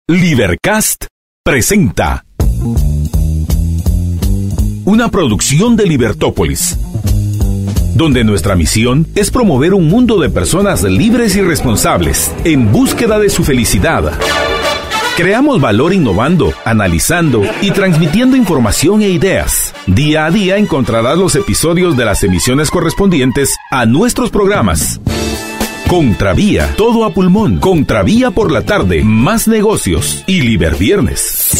Libercast presenta una producción de Libertópolis, donde nuestra misión es promover un mundo de personas libres y responsables en búsqueda de su felicidad. Creamos valor innovando, analizando y transmitiendo información e ideas. Día a día encontrarás los episodios de las emisiones correspondientes a nuestros programas. Contravía, todo a pulmón. Contravía por la tarde, más negocios y Liberviernes.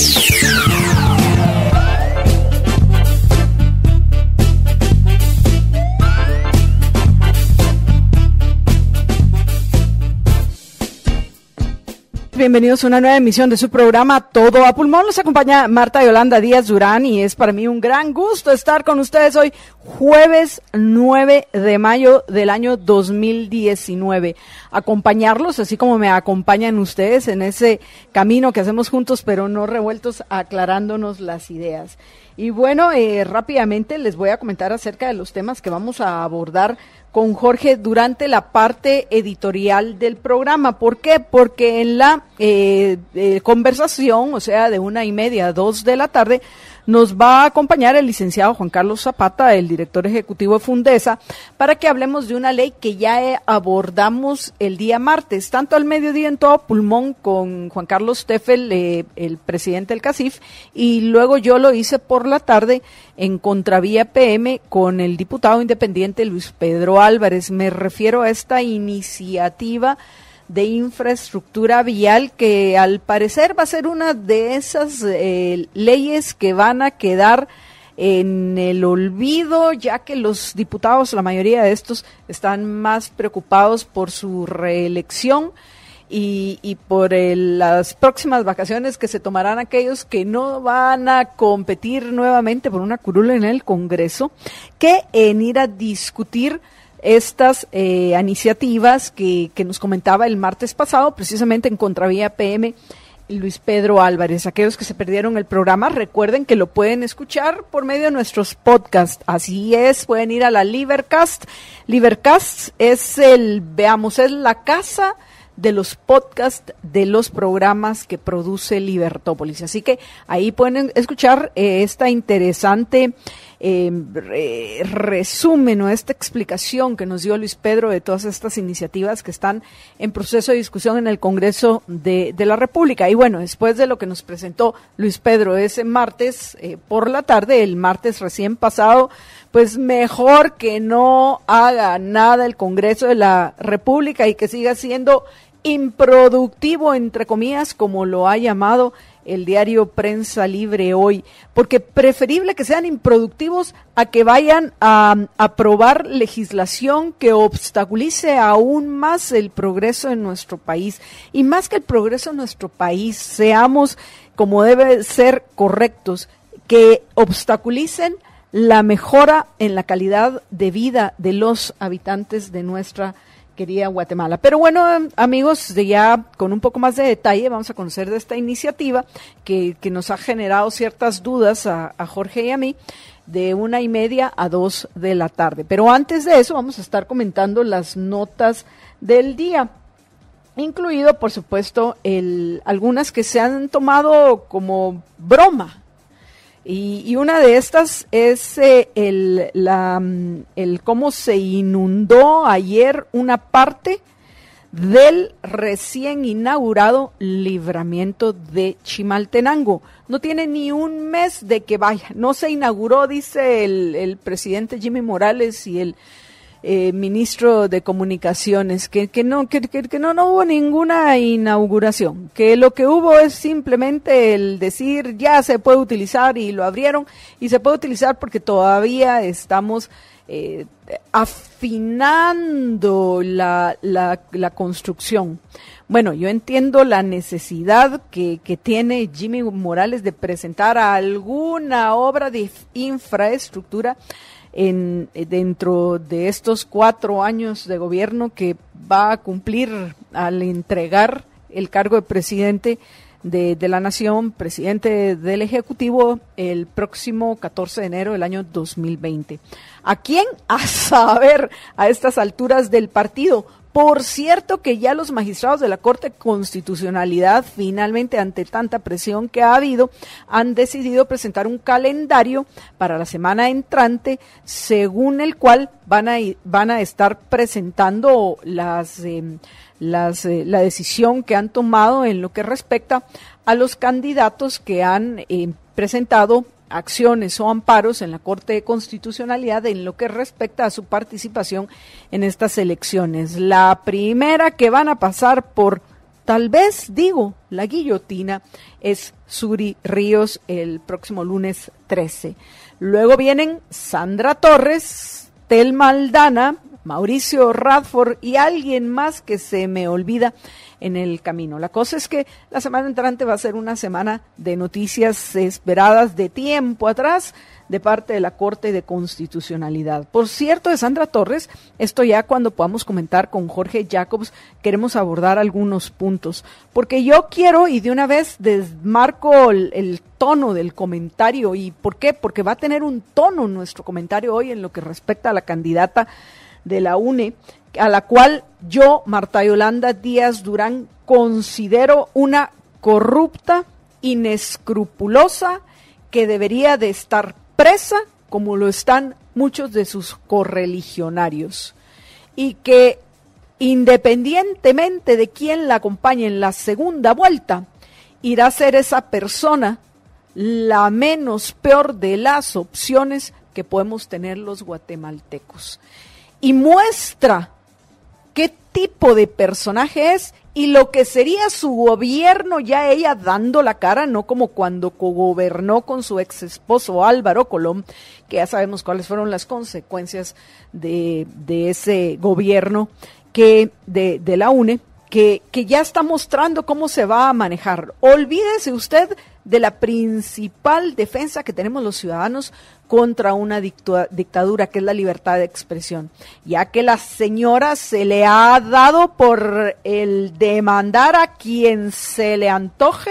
Bienvenidos a una nueva emisión de su programa Todo a Pulmón. Los acompaña Marta Yolanda Díaz Durán y es para mí un gran gusto estar con ustedes hoy, jueves 9 de mayo del año 2019. Acompañarlos, así como me acompañan ustedes en ese camino que hacemos juntos, pero no revueltos, aclarándonos las ideas. Y bueno, rápidamente les voy a comentar acerca de los temas que vamos a abordar con Jorge durante la parte editorial del programa. ¿Por qué? Porque en la conversación, o sea, de 1:30 a 2 de la tarde, nos va a acompañar el licenciado Juan Carlos Zapata, el director ejecutivo de Fundesa, para que hablemos de una ley que ya abordamos el día martes, tanto al mediodía en Todo Pulmón con Juan Carlos Teffel, el presidente del CACIF, y luego yo lo hice por la tarde en Contravía PM con el diputado independiente Luis Pedro Álvarez. Me refiero a esta iniciativa de infraestructura vial que al parecer va a ser una de esas leyes que van a quedar en el olvido, ya que los diputados, la mayoría de estos, están más preocupados por su reelección y por las próximas vacaciones que se tomarán aquellos que no van a competir nuevamente por una curul en el Congreso, que en ir a discutir estas iniciativas que nos comentaba el martes pasado, precisamente en Contravía PM, Luis Pedro Álvarez. Aquellos que se perdieron el programa, recuerden que lo pueden escuchar por medio de nuestros podcasts. Así es, pueden ir a la Libercast. Libercast es es la casa de los podcasts de los programas que produce Libertópolis. Así que ahí pueden escuchar esta interesante resumen o esta explicación que nos dio Luis Pedro de todas estas iniciativas que están en proceso de discusión en el Congreso de la República. Y bueno, después de lo que nos presentó Luis Pedro ese martes por la tarde, el martes recién pasado, pues mejor que no haga nada el Congreso de la República y que siga siendo improductivo, entre comillas, como lo ha llamado el diario Prensa Libre hoy, porque preferible que sean improductivos a que vayan a aprobar legislación que obstaculice aún más el progreso en nuestro país. Y más que el progreso en nuestro país, seamos como debe ser correctos, que obstaculicen la mejora en la calidad de vida de los habitantes de nuestra querida Guatemala. Pero bueno, amigos, ya con un poco más de detalle vamos a conocer de esta iniciativa que nos ha generado ciertas dudas a Jorge y a mí, de 1:30 a 2 de la tarde. Pero antes de eso vamos a estar comentando las notas del día, incluido, por supuesto, algunas que se han tomado como broma. Y una de estas es el cómo se inundó ayer una parte del recién inaugurado libramiento de Chimaltenango. No tiene ni un mes de que vaya, no se inauguró, dice el presidente Jimmy Morales y el ministro de Comunicaciones, que no hubo ninguna inauguración, que lo que hubo es simplemente el decir ya se puede utilizar, y lo abrieron y se puede utilizar porque todavía estamos afinando la construcción. Bueno, yo entiendo la necesidad que tiene Jimmy Morales de presentar alguna obra de infraestructura dentro de estos 4 años de gobierno que va a cumplir al entregar el cargo de presidente de la Nación, presidente del Ejecutivo, el próximo 14 de enero del año 2020. ¿A quién? A saber, a estas alturas del partido, Por cierto que ya los magistrados de la Corte de Constitucionalidad, finalmente ante tanta presión que ha habido, han decidido presentar un calendario para la semana entrante, según el cual van a estar presentando la decisión que han tomado en lo que respecta a los candidatos que han presentado acciones o amparos en la Corte de Constitucionalidad en lo que respecta a su participación en estas elecciones. La primera que van a pasar por, tal vez, la guillotina, es Suri Ríos el próximo lunes 13. Luego vienen Sandra Torres, Telma Aldana, Mauricio Radford y alguien más que se me olvida en el camino. La cosa es que la semana entrante va a ser una semana de noticias esperadas de tiempo atrás de parte de la Corte de Constitucionalidad. Por cierto, de Sandra Torres, esto ya cuando podamos comentar con Jorge Jacobs, queremos abordar algunos puntos, porque yo quiero, y de una vez desmarco el tono del comentario. ¿Y por qué? Porque va a tener un tono nuestro comentario hoy en lo que respecta a la candidata de la UNE, a la cual yo, Marta Yolanda Díaz Durán, considero una corrupta, inescrupulosa, que debería de estar presa, como lo están muchos de sus correligionarios, y que independientemente de quién la acompañe en la segunda vuelta, irá a ser esa persona la menos peor de las opciones que podemos tener los guatemaltecos. Y muestra qué tipo de personaje es y lo que sería su gobierno, ya ella dando la cara, no como cuando cogobernó con su ex esposo Álvaro Colón, que ya sabemos cuáles fueron las consecuencias de ese gobierno de la UNE, que ya está mostrando cómo se va a manejar. Olvídese usted de la principal defensa que tenemos los ciudadanos contra una dictadura, que es la libertad de expresión, ya que la señora se le ha dado por el demandar a quien se le antoje,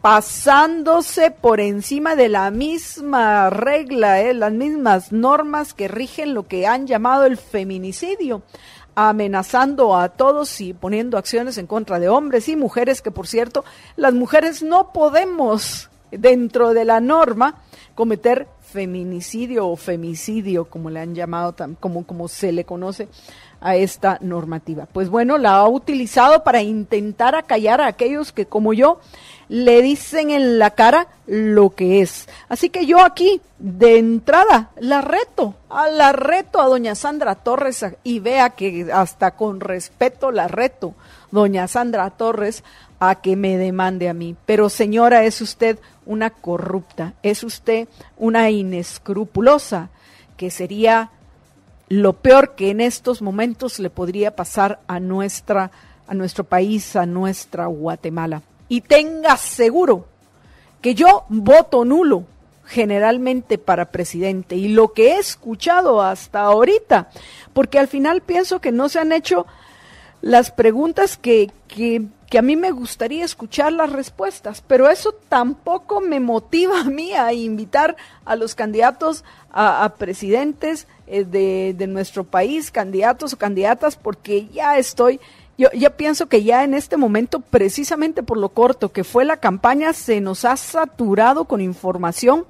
pasándose por encima de la misma regla, las mismas normas que rigen lo que han llamado el feminicidio, amenazando a todos y poniendo acciones en contra de hombres y mujeres, que por cierto, las mujeres no podemos, dentro de la norma, cometer feminicidio o femicidio, como le han llamado, como se le conoce a esta normativa. Pues bueno, la ha utilizado para intentar acallar a aquellos que, como yo, le dicen en la cara lo que es. Así que yo aquí, de entrada, la reto a doña Sandra Torres, y vea que hasta con respeto la reto, doña Sandra Torres, a que me demande a mí. Pero señora, es usted una corrupta, es usted una inescrupulosa, que sería lo peor que en estos momentos le podría pasar a nuestro país, a nuestra Guatemala. Y tenga seguro que yo voto nulo generalmente para presidente, y lo que he escuchado hasta ahorita, porque al final pienso que no se han hecho las preguntas que a mí me gustaría escuchar las respuestas, pero eso tampoco me motiva a mí a invitar a los candidatos a presidentes de nuestro país, candidatos o candidatas, porque yo pienso que ya en este momento, precisamente por lo corto que fue la campaña, se nos ha saturado con información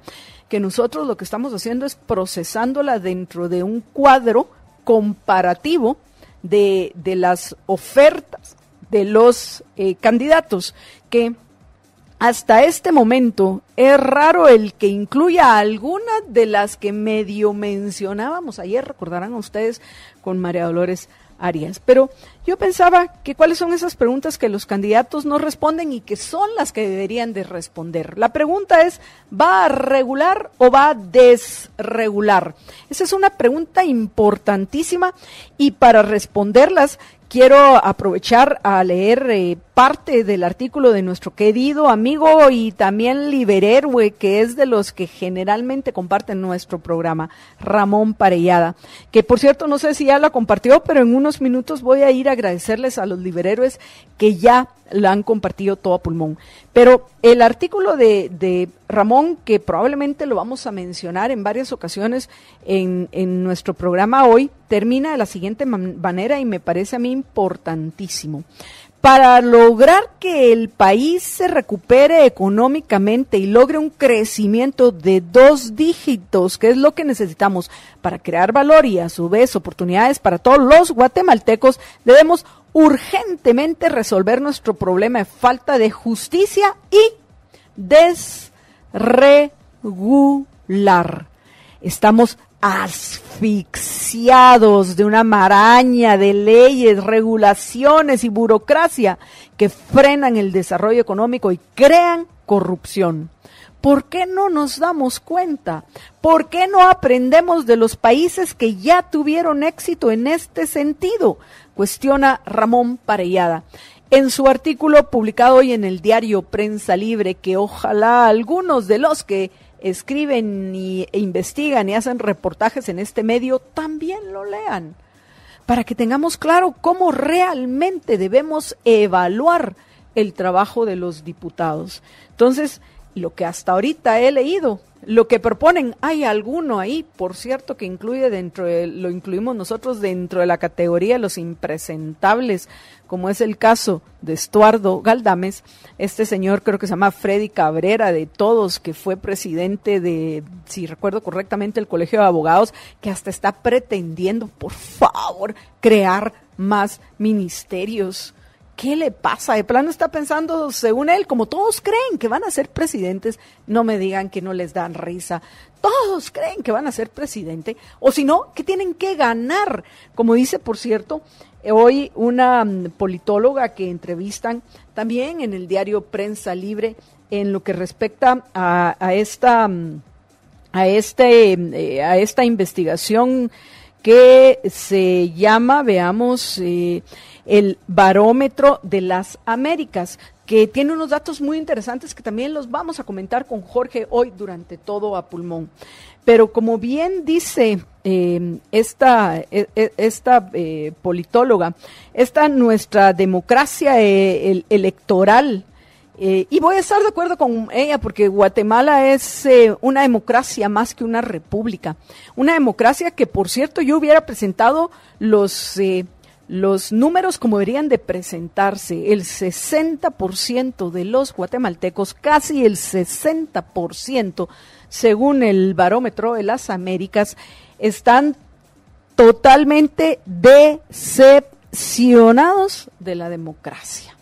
que nosotros lo que estamos haciendo es procesándola dentro de un cuadro comparativo de las ofertas de los candidatos, que hasta este momento es raro el que incluya algunas de las que medio mencionábamos ayer, recordarán ustedes, con María Dolores Arias. Pero yo pensaba que cuáles son esas preguntas que los candidatos no responden y que son las que deberían de responder. La pregunta es, ¿va a regular o va a desregular? Esa es una pregunta importantísima, y para responderlas quiero aprovechar a leer parte del artículo de nuestro querido amigo y también liberhéroe, que es de los que generalmente comparten nuestro programa, Ramón Parellada, que por cierto no sé si ya la compartió, pero en unos minutos voy a ir a agradecerles a los liberhéroes que ya la han compartido todo a pulmón. Pero el artículo de Ramón, que probablemente lo vamos a mencionar en varias ocasiones en nuestro programa hoy, termina de la siguiente manera y me parece a mí importantísimo. Para lograr que el país se recupere económicamente y logre un crecimiento de 2 dígitos, que es lo que necesitamos para crear valor y a su vez oportunidades para todos los guatemaltecos, debemos urgentemente resolver nuestro problema de falta de justicia y desregular. Estamos asfixiados de una maraña de leyes, regulaciones y burocracia que frenan el desarrollo económico y crean corrupción. ¿Por qué no nos damos cuenta? ¿Por qué no aprendemos de los países que ya tuvieron éxito en este sentido? Cuestiona Ramón Parellada en su artículo publicado hoy en el diario Prensa Libre, que ojalá algunos de los que escriben e investigan y hacen reportajes en este medio también lo lean, para que tengamos claro cómo realmente debemos evaluar el trabajo de los diputados. Entonces, lo que hasta ahorita he leído, lo que proponen, hay alguno ahí, por cierto, que lo incluimos nosotros dentro de la categoría de los impresentables, como es el caso de Estuardo Galdames, este señor creo que se llama Freddy Cabrera de Todos, que fue presidente de, si recuerdo correctamente, el Colegio de Abogados, que hasta está pretendiendo, por favor, crear más ministerios. ¿Qué le pasa? De plano está pensando, según él, como todos creen que van a ser presidentes, no me digan que no les dan risa. Todos creen que van a ser presidente, o si no, que tienen que ganar. Como dice, por cierto, hoy una politóloga que entrevistan también en el diario Prensa Libre en lo que respecta a esta investigación que se llama, veamos, el Barómetro de las Américas, que tiene unos datos muy interesantes que también los vamos a comentar con Jorge hoy durante todo a pulmón. Pero como bien dice esta politóloga, nuestra democracia electoral, y voy a estar de acuerdo con ella porque Guatemala es una democracia más que una república. Una democracia que, por cierto, yo hubiera presentado los números como deberían de presentarse. El 60% de los guatemaltecos, casi el 60%, según el Barómetro de las Américas, están totalmente decepcionados de la democracia.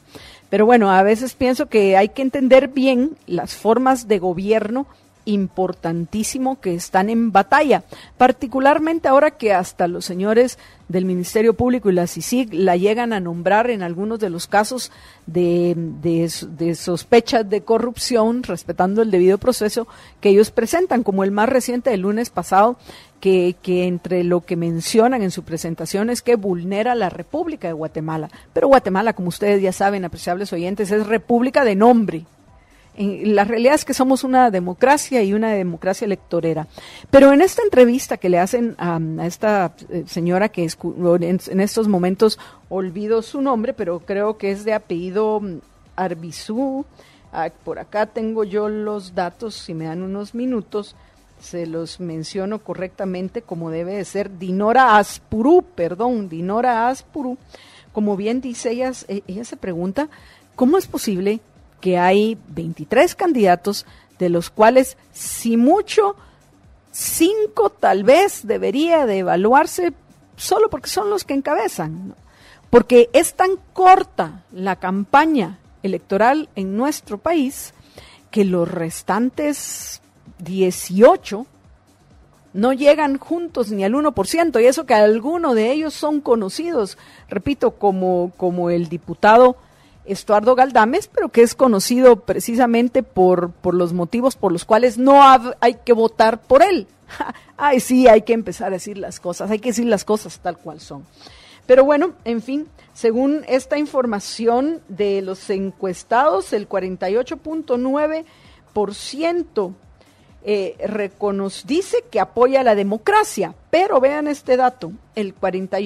Pero bueno, a veces pienso que hay que entender bien las formas de gobierno importantísimo que están en batalla, particularmente ahora que hasta los señores del Ministerio Público y la CICIG la llegan a nombrar en algunos de los casos de sospechas de corrupción, respetando el debido proceso que ellos presentan, como el más reciente del lunes pasado, que entre lo que mencionan en su presentación es que vulnera la República de Guatemala. Pero Guatemala, como ustedes ya saben, apreciables oyentes, es república de nombre. La realidad es que somos una democracia y una democracia electorera. Pero en esta entrevista que le hacen a esta señora que en estos momentos olvido su nombre, pero creo que es de apellido Arbizú, por acá tengo yo los datos, si me dan unos minutos, se los menciono correctamente como debe de ser, Dinora Aspurú, como bien dice ella se pregunta, ¿cómo es posible que hay 23 candidatos, de los cuales, si mucho, 5 tal vez debería de evaluarse solo porque son los que encabezan, ¿no? Porque es tan corta la campaña electoral en nuestro país que los restantes 18 no llegan juntos ni al 1%, y eso que algunos de ellos son conocidos, repito, como el diputado Estuardo Galdames, pero que es conocido precisamente por los motivos por los cuales no hay que votar por él. Ay, sí, hay que empezar a decir las cosas, hay que decir las cosas tal cual son. Pero bueno, en fin, según esta información de los encuestados, el 48.9% dice que apoya la democracia, pero vean este dato,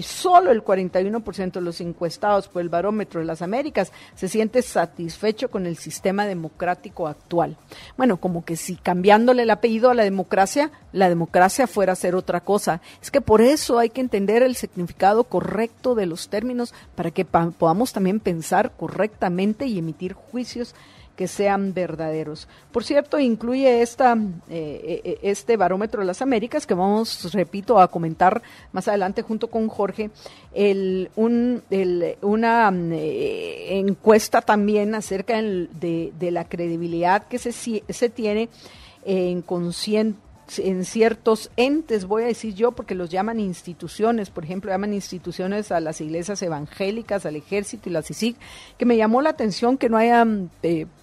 solo el 41% de los encuestados por el Barómetro de las Américas se siente satisfecho con el sistema democrático actual. Bueno, como que si cambiándole el apellido a la democracia fuera a ser otra cosa. Es que por eso hay que entender el significado correcto de los términos para que podamos también pensar correctamente y emitir juicios que sean verdaderos. Por cierto, incluye este Barómetro de las Américas, que vamos, repito, a comentar más adelante junto con Jorge, una encuesta también acerca de la credibilidad que se tiene en ciertos entes, voy a decir yo, porque los llaman instituciones, por ejemplo, llaman instituciones a las iglesias evangélicas, al ejército y la CICIG, que me llamó la atención que no hayan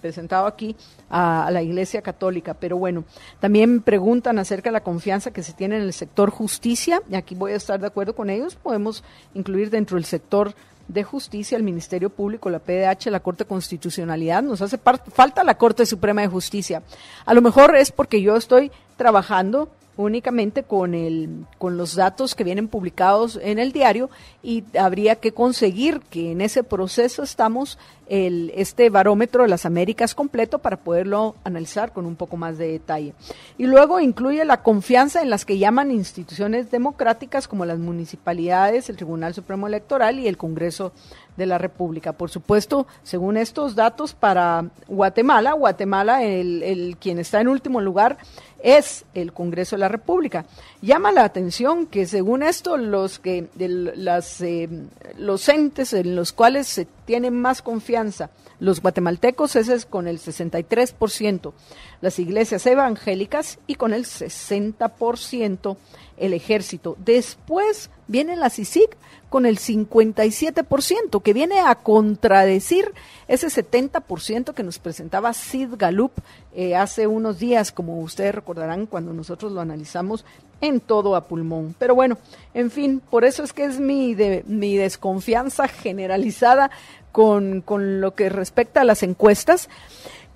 presentado aquí a la Iglesia Católica, pero bueno, también preguntan acerca de la confianza que se tiene en el sector justicia, y aquí voy a estar de acuerdo con ellos, podemos incluir dentro del sector de Justicia, el Ministerio Público, la PDH, la Corte de Constitucionalidad, nos hace falta la Corte Suprema de Justicia. A lo mejor es porque yo estoy trabajando únicamente con los datos que vienen publicados en el diario y habría que conseguir que en ese proceso estamos este Barómetro de las Américas completo para poderlo analizar con un poco más de detalle. Y luego incluye la confianza en las que llaman instituciones democráticas como las municipalidades, el Tribunal Supremo Electoral y el Congreso de la República. Por supuesto, según estos datos para Guatemala, quien está en último lugar es el Congreso de la República. Llama la atención que según esto los entes en los cuales se tiene más confianza, los guatemaltecos, ese es con el 63%, las iglesias evangélicas y con el 60% el ejército. Después viene la CICIG con el 57%, que viene a contradecir ese 70% que nos presentaba Sid Galup hace unos días, como ustedes recordarán cuando nosotros lo analizamos en todo a pulmón. Pero bueno, en fin, por eso es que es mi desconfianza generalizada con lo que respecta a las encuestas,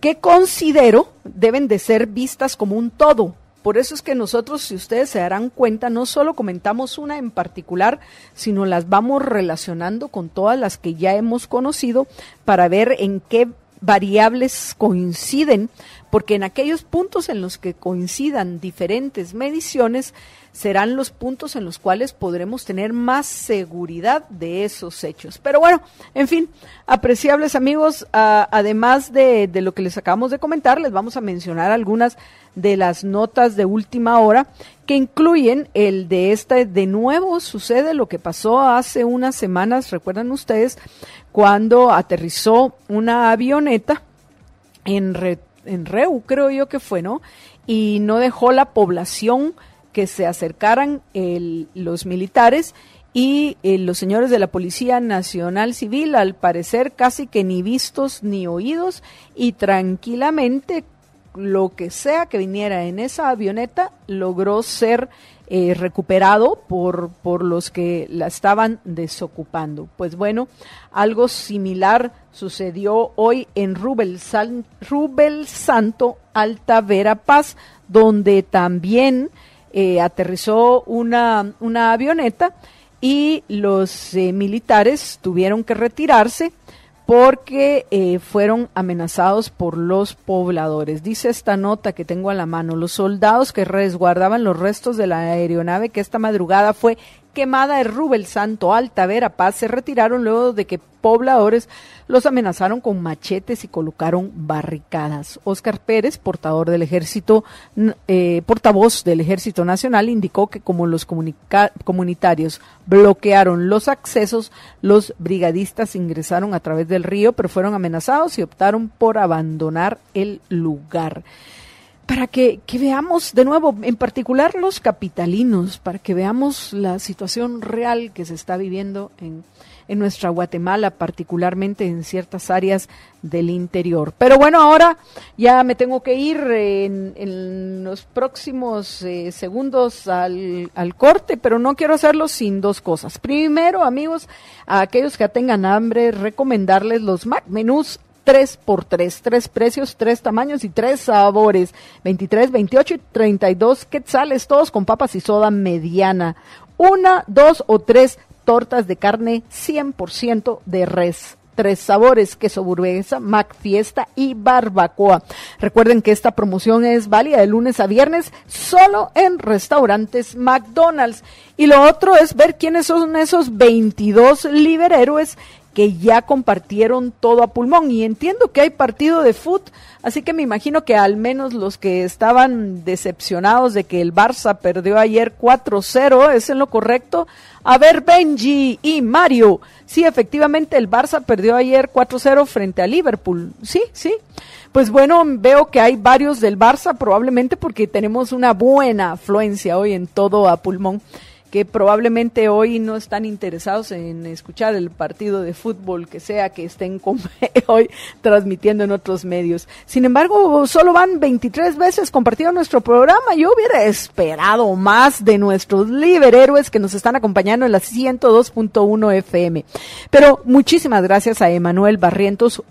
que considero deben de ser vistas como un todo. Por eso es que nosotros, si ustedes se darán cuenta, no solo comentamos una en particular, sino las vamos relacionando con todas las que ya hemos conocido para ver en qué variables coinciden, porque en aquellos puntos en los que coincidan diferentes mediciones, serán los puntos en los cuales podremos tener más seguridad de esos hechos. Pero bueno, en fin, apreciables amigos, además de lo que les acabamos de comentar, les vamos a mencionar algunas de las notas de última hora que incluyen de nuevo sucede lo que pasó hace unas semanas, recuerdan ustedes, cuando aterrizó una avioneta en Reu, creo yo que fue, ¿no? Y no dejó la población que se acercaran los militares y los señores de la Policía Nacional Civil, al parecer casi que ni vistos ni oídos, y tranquilamente lo que sea que viniera en esa avioneta logró ser recuperado por los que la estaban desocupando. Pues bueno, algo similar sucedió hoy en Rubel Santo, Alta Verapaz, donde también aterrizó una avioneta y los militares tuvieron que retirarse porque fueron amenazados por los pobladores. Dice esta nota que tengo a la mano: los soldados que resguardaban los restos de la aeronave que esta madrugada fue quemada de Rubel Santo, Alta Verapaz, se retiraron luego de que pobladores los amenazaron con machetes y colocaron barricadas. Óscar Pérez, portavoz del Ejército Nacional, indicó que como los comunitarios bloquearon los accesos, los brigadistas ingresaron a través del río, pero fueron amenazados y optaron por abandonar el lugar. Para que veamos de nuevo, en particular los capitalinos, para que veamos la situación real que se está viviendo en nuestra Guatemala, particularmente en ciertas áreas del interior. Pero bueno, ahora ya me tengo que ir en los próximos segundos al corte, pero no quiero hacerlo sin dos cosas. Primero, amigos, a aquellos que tengan hambre, recomendarles los Mac Menús 3x3, 3 precios, 3 tamaños y 3 sabores, 23, 28 y 32 quetzales, todos con papas y soda mediana, 1, 2 o 3 tortas de carne 100% de res. 3 sabores, queso burguesa, Mac Fiesta y barbacoa. Recuerden que esta promoción es válida de lunes a viernes solo en restaurantes McDonald's. Y lo otro es ver quiénes son esos 22 liberhéroes que ya compartieron todo a pulmón. Y entiendo que hay partido de fútbol, así que me imagino que al menos los que estaban decepcionados de que el Barça perdió ayer 4-0, ¿es en lo correcto? A ver, Benji y Mario, sí, efectivamente el Barça perdió ayer 4-0 frente a Liverpool, sí. Pues bueno, veo que hay varios del Barça, probablemente porque tenemos una buena afluencia hoy en todo a pulmón, que probablemente hoy no están interesados en escuchar el partido de fútbol que sea que estén hoy transmitiendo en otros medios. Sin embargo, solo van 23 veces compartido nuestro programa. Yo hubiera esperado más de nuestros liberhéroes que nos están acompañando en la 102.1 FM. Pero muchísimas gracias a Emanuel Barrientos,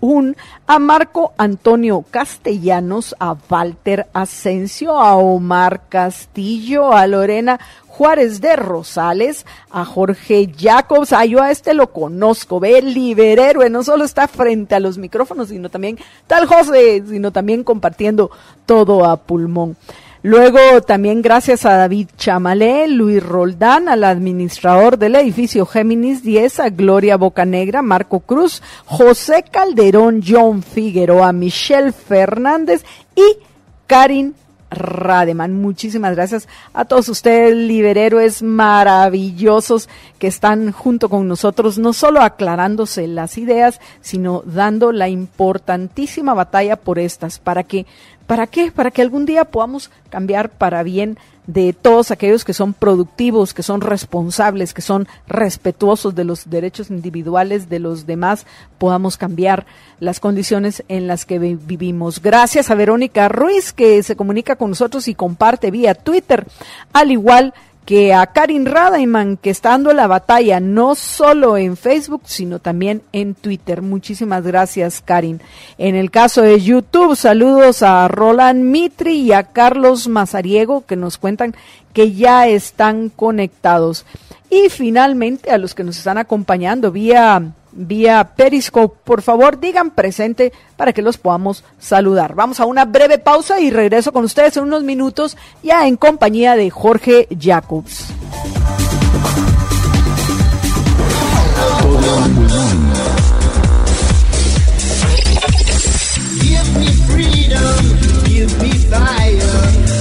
a Marco Antonio Castellanos, a Walter Asensio, a Omar Castillo, a Lorena Juárez de Rosales, a Jorge Jacobs, yo a este lo conozco, ve, el liberhéroe, no solo está frente a los micrófonos, sino también, tal José, sino también compartiendo todo a pulmón. Luego también gracias a David Chamalé, Luis Roldán, al administrador del edificio Géminis 10, a Gloria Bocanegra, Marco Cruz, José Calderón, John Figueroa, Michelle Fernández y Karin Rademan. Muchísimas gracias a todos ustedes, liberhéroes maravillosos que están junto con nosotros, no solo aclarándose las ideas, sino dando la importantísima batalla por estas. ¿Para qué? Para que algún día podamos cambiar para bien de todos aquellos que son productivos, que son responsables, que son respetuosos de los derechos individuales de los demás, podamos cambiar las condiciones en las que vivimos. Gracias a Verónica Ruiz, que se comunica con nosotros y comparte vía Twitter, al igual que a Karin Rademan, que está dando la batalla no solo en Facebook, sino también en Twitter. Muchísimas gracias, Karin. En el caso de YouTube, saludos a Roland Mitri y a Carlos Mazariego, que nos cuentan que ya están conectados. Y finalmente, a los que nos están acompañando vía Periscope, por favor digan presente para que los podamos saludar. Vamos a una breve pausa y regreso con ustedes en unos minutos, ya en compañía de Jorge Jacobs. Give me freedom, give me fire,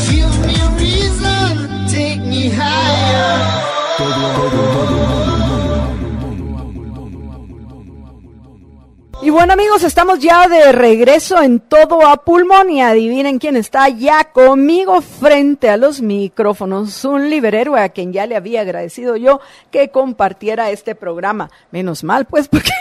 give me reason, take me higher. Y bueno, amigos, estamos ya de regreso en todo a pulmón y adivinen quién está ya conmigo frente a los micrófonos, un liberhéroe a quien ya le había agradecido yo que compartiera este programa. Menos mal, pues, porque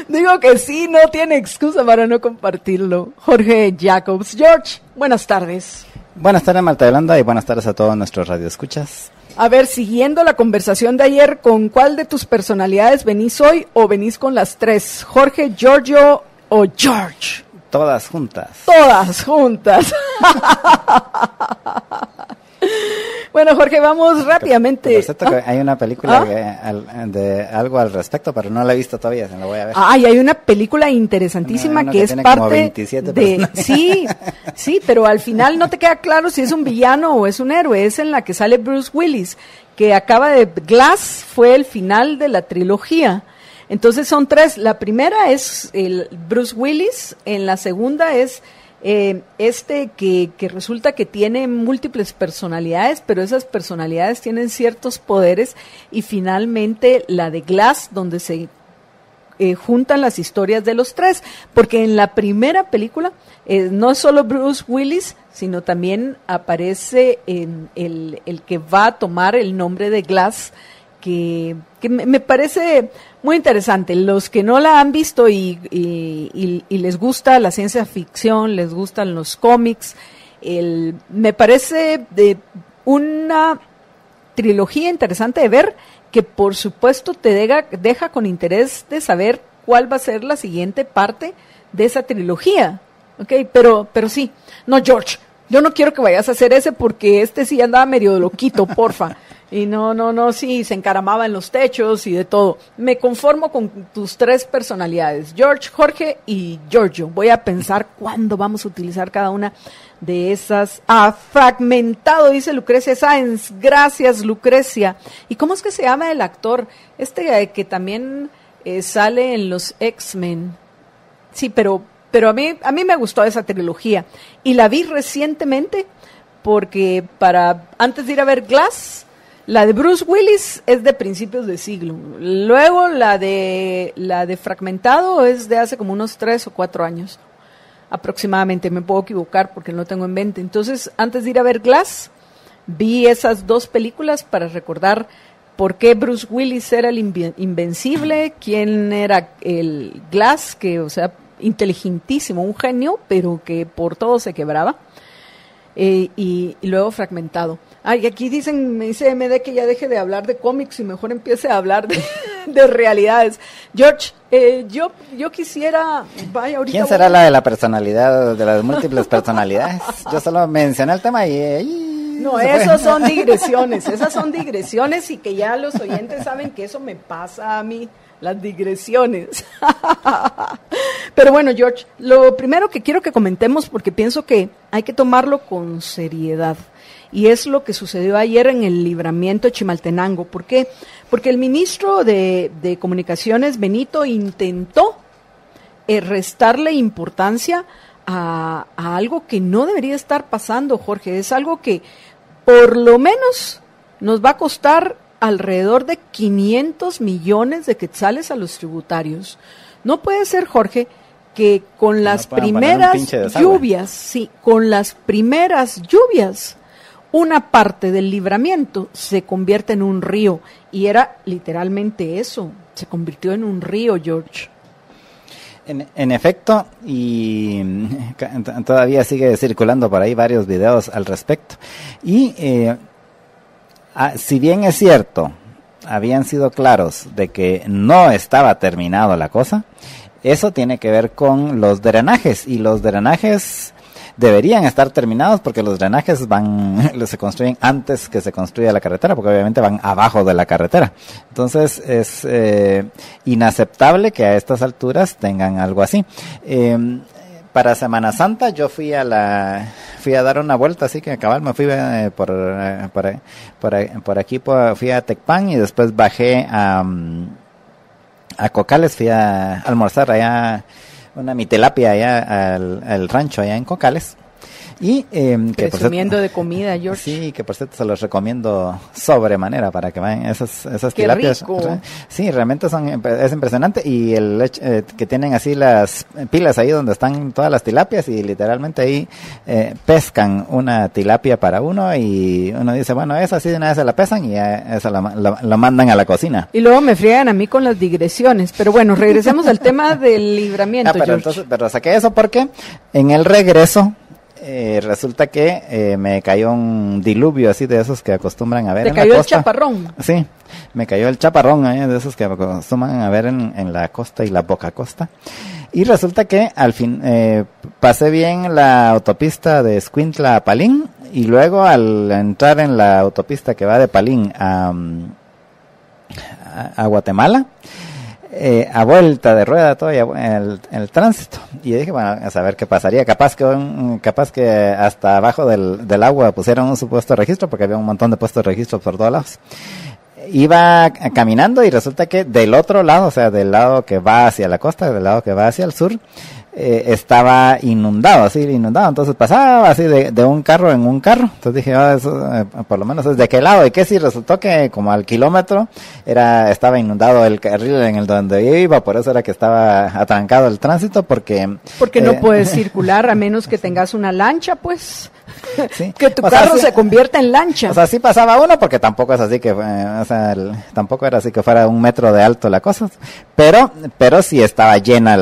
digo que sí, no tiene excusa para no compartirlo. Jorge Jacobs. George, buenas tardes. Buenas tardes, Marta Yolanda, y buenas tardes a todos nuestros radioescuchas. A ver, siguiendo la conversación de ayer, ¿con cuál de tus personalidades venís hoy o venís con las tres? ¿Jorge, Giorgio o George? Todas juntas. Todas juntas. Bueno, Jorge, vamos rápidamente. Por cierto, que hay una película de algo al respecto, pero no la he visto todavía, se la voy a ver. Y hay una película interesantísima que es parte como 27 de... Sí, pero al final no te queda claro si es un villano o es un héroe. Es en la que sale Bruce Willis, que acaba de... Glass fue el final de la trilogía. Entonces son tres. La primera es el Bruce Willis, en la segunda es... que resulta que tiene múltiples personalidades, pero esas personalidades tienen ciertos poderes, y finalmente la de Glass, donde se juntan las historias de los tres, porque en la primera película no es solo Bruce Willis, sino también aparece el que va a tomar el nombre de Glass, que me parece muy interesante. Los que no la han visto y les gusta la ciencia ficción, les gustan los cómics, me parece de una trilogía interesante de ver, que por supuesto te deja con interés de saber cuál va a ser la siguiente parte de esa trilogía. Okay, pero sí. No, George, yo no quiero que vayas a hacer ese porque este sí andaba medio loquito, porfa. Y no, sí, se encaramaba en los techos y de todo. Me conformo con tus 3 personalidades, George, Jorge y Giorgio. Voy a pensar cuándo vamos a utilizar cada una de esas. Fragmentado, dice Lucrecia Sáenz. Gracias, Lucrecia. ¿Y cómo es que se llama el actor? Que también sale en los X-Men. Sí, pero a mí me gustó esa trilogía. Y la vi recientemente porque antes de ir a ver Glass, la de Bruce Willis es de principios de siglo. Luego la de Fragmentado es de hace como unos 3 o 4 años aproximadamente. Me puedo equivocar porque no lo tengo en mente. Entonces, antes de ir a ver Glass, vi esas 2 películas para recordar por qué Bruce Willis era el invencible, quién era el Glass, que, o sea, inteligentísimo, un genio, pero que por todo se quebraba. Y luego Fragmentado. Y aquí me dice MD que ya deje de hablar de cómics y mejor empiece a hablar de realidades. George, yo quisiera... ¿Quién será la de la personalidad, de las múltiples personalidades? Yo solo mencioné el tema y no, esas son digresiones y que ya los oyentes saben que eso me pasa a mí, las digresiones. Pero bueno, George, lo primero que quiero que comentemos, porque pienso que hay que tomarlo con seriedad, y es lo que sucedió ayer en el libramiento de Chimaltenango. ¿Por qué? Porque el ministro de Comunicaciones, Benito, intentó restarle importancia a algo que no debería estar pasando, Jorge. Es algo que por lo menos nos va a costar alrededor de 500 millones de quetzales a los tributarios. No puede ser, Jorge, que con las primeras lluvias, una parte del libramiento se convierte en un río. Y era literalmente eso, se convirtió en un río, George. En efecto, y todavía sigue circulando por ahí varios videos al respecto. Y si bien es cierto, habían sido claros de que no estaba terminado la cosa, eso tiene que ver con los drenajes, y los drenajes deberían estar terminados porque los drenajes se construyen antes que se construya la carretera, porque obviamente van abajo de la carretera. Entonces es inaceptable que a estas alturas tengan algo así. Para Semana Santa yo fui a dar una vuelta, así que a cabal me fui por aquí, fui a Tecpan y después bajé a Cocales, fui a almorzar allá una mitilapia allá al rancho allá en Cocales. Y presumiendo de comida, George. Sí, que por cierto se los recomiendo sobremanera para que vayan esas tilapias. Rico. Sí, realmente es impresionante, y el hecho, que tienen así las pilas ahí donde están todas las tilapias, y literalmente ahí pescan una tilapia para uno, y uno dice, bueno, esa sí de una vez se la pesan y esa la mandan a la cocina. Y luego me friegan a mí con las digresiones, pero bueno, regresemos al tema del libramiento, George. Pero saqué eso porque en el regreso resulta que me cayó un diluvio así de esos que acostumbran a ver en la costa. ¿Te cayó el chaparrón? Sí, me cayó el chaparrón de esos que acostumbran a ver en la costa y la boca costa. Y resulta que al fin pasé bien la autopista de Escuintla a Palín, y luego al entrar en la autopista que va de Palín a Guatemala, a vuelta de rueda todo el tránsito, y yo dije, bueno, a saber qué pasaría, capaz que hasta abajo del agua pusieron un supuesto registro, porque había un montón de puestos de registro por todos lados. Iba caminando y resulta que del otro lado, o sea, del lado que va hacia la costa, del lado que va hacia el sur, estaba inundado, entonces pasaba así de un carro en un carro. Entonces dije, eso por lo menos es de qué lado. Y que sí, resultó que como al kilómetro estaba inundado el carril en el donde yo iba, por eso era que estaba atrancado el tránsito, porque no puedes circular a menos que tengas una lancha, pues. Sí. Que tu carro se convierta en lancha. O sea, sí pasaba uno, porque tampoco es así que, tampoco era así que fuera 1 metro de alto la cosa, pero sí estaba llena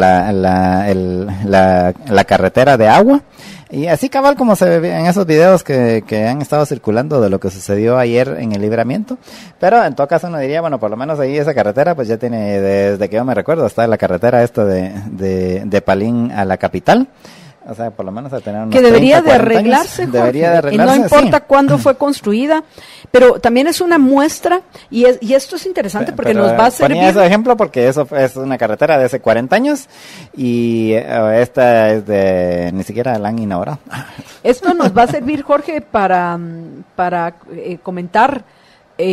la carretera de agua. Y así cabal como se ve en esos videos que han estado circulando de lo que sucedió ayer en el Libramiento. Pero en todo caso uno diría, bueno, por lo menos ahí esa carretera pues ya tiene, desde que yo me recuerdo, está la carretera esta de Palín a la capital. O sea, por lo menos a tener unos que debería 30, de 40 arreglarse, años. Jorge, Debería de arreglarse, y no importa sí. cuándo fue construida, pero también es una muestra, y esto es interesante porque Pero nos va a servir. ponía ese ejemplo porque eso es una carretera de hace 40 años y esta es ni siquiera la han inaugurado. Esto nos va a servir, Jorge, para comentar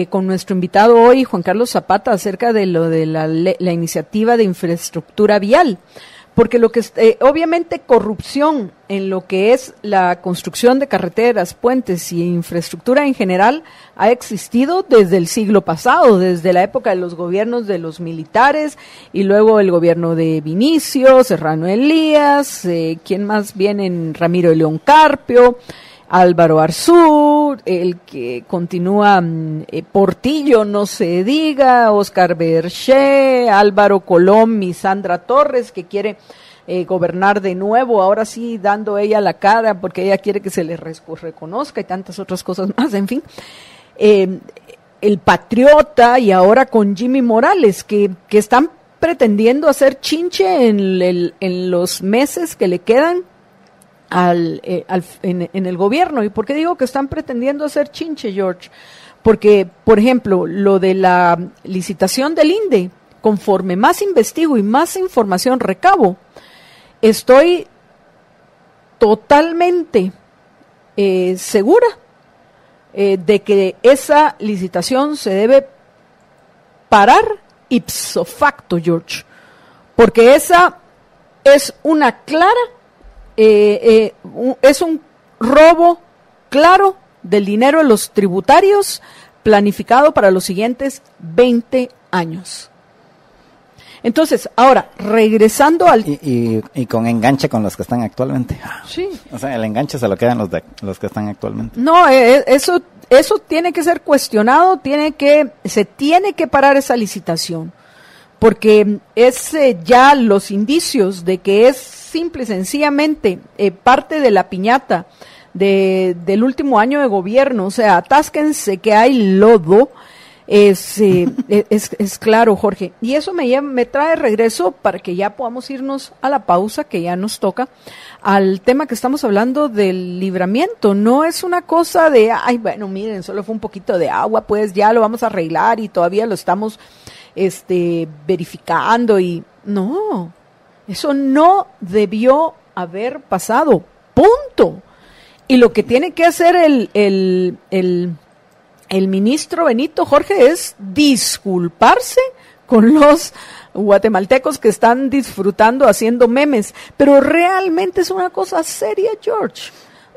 con nuestro invitado hoy, Juan Carlos Zapata, acerca de lo de la iniciativa de infraestructura vial. Porque lo que obviamente corrupción en lo que es la construcción de carreteras, puentes y infraestructura en general ha existido desde el siglo pasado, desde la época de los gobiernos de los militares y luego el gobierno de Vinicio, Serrano Elías, ¿quién más viene? Ramiro de León Carpio, Álvaro Arzú, el que continúa Portillo, no se diga, Oscar Berché, Álvaro Colón y Sandra Torres, que quiere gobernar de nuevo, ahora sí dando ella la cara porque ella quiere que se le reconozca y tantas otras cosas más, en fin. El Patriota y ahora con Jimmy Morales, que están pretendiendo hacer chinche en los meses que le quedan en el gobierno. ¿Y por qué digo que están pretendiendo hacer chinche, George? Porque, por ejemplo, lo de la licitación del INDE, conforme más investigo y más información recabo, estoy totalmente segura de que esa licitación se debe parar ipso facto, George, porque esa es una clara es un robo claro del dinero de los tributarios planificado para los siguientes 20 años. Entonces, ahora, regresando al... Y con enganche con los que están actualmente. Sí. O sea, el enganche se lo quedan los que están actualmente. No, eso tiene que ser cuestionado, se tiene que parar esa licitación, porque es ya los indicios de que es simple y sencillamente parte de la piñata del último año de gobierno. O sea, atásquense que hay lodo, es claro, Jorge. Y eso me trae regreso para que ya podamos irnos a la pausa que ya nos toca, al tema que estamos hablando del Libramiento. No es una cosa de, ay, bueno, miren, solo fue un poquito de agua, pues ya lo vamos a arreglar y todavía lo estamos verificando y no. Eso no debió haber pasado, punto. Y lo que tiene que hacer el ministro Benito, Jorge, es disculparse con los guatemaltecos que están disfrutando haciendo memes. Pero realmente es una cosa seria, George.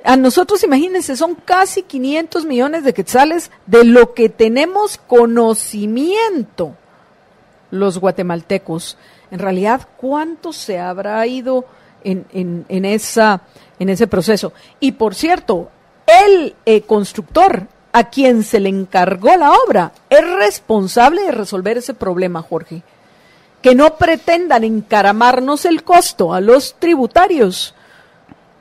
A nosotros, imagínense, son casi 500 millones de quetzales de lo que tenemos conocimiento los guatemaltecos. En realidad, ¿cuánto se habrá ido en ese proceso? Y por cierto, el constructor a quien se le encargó la obra es responsable de resolver ese problema, Jorge. Que no pretendan encaramarnos el costo a los tributarios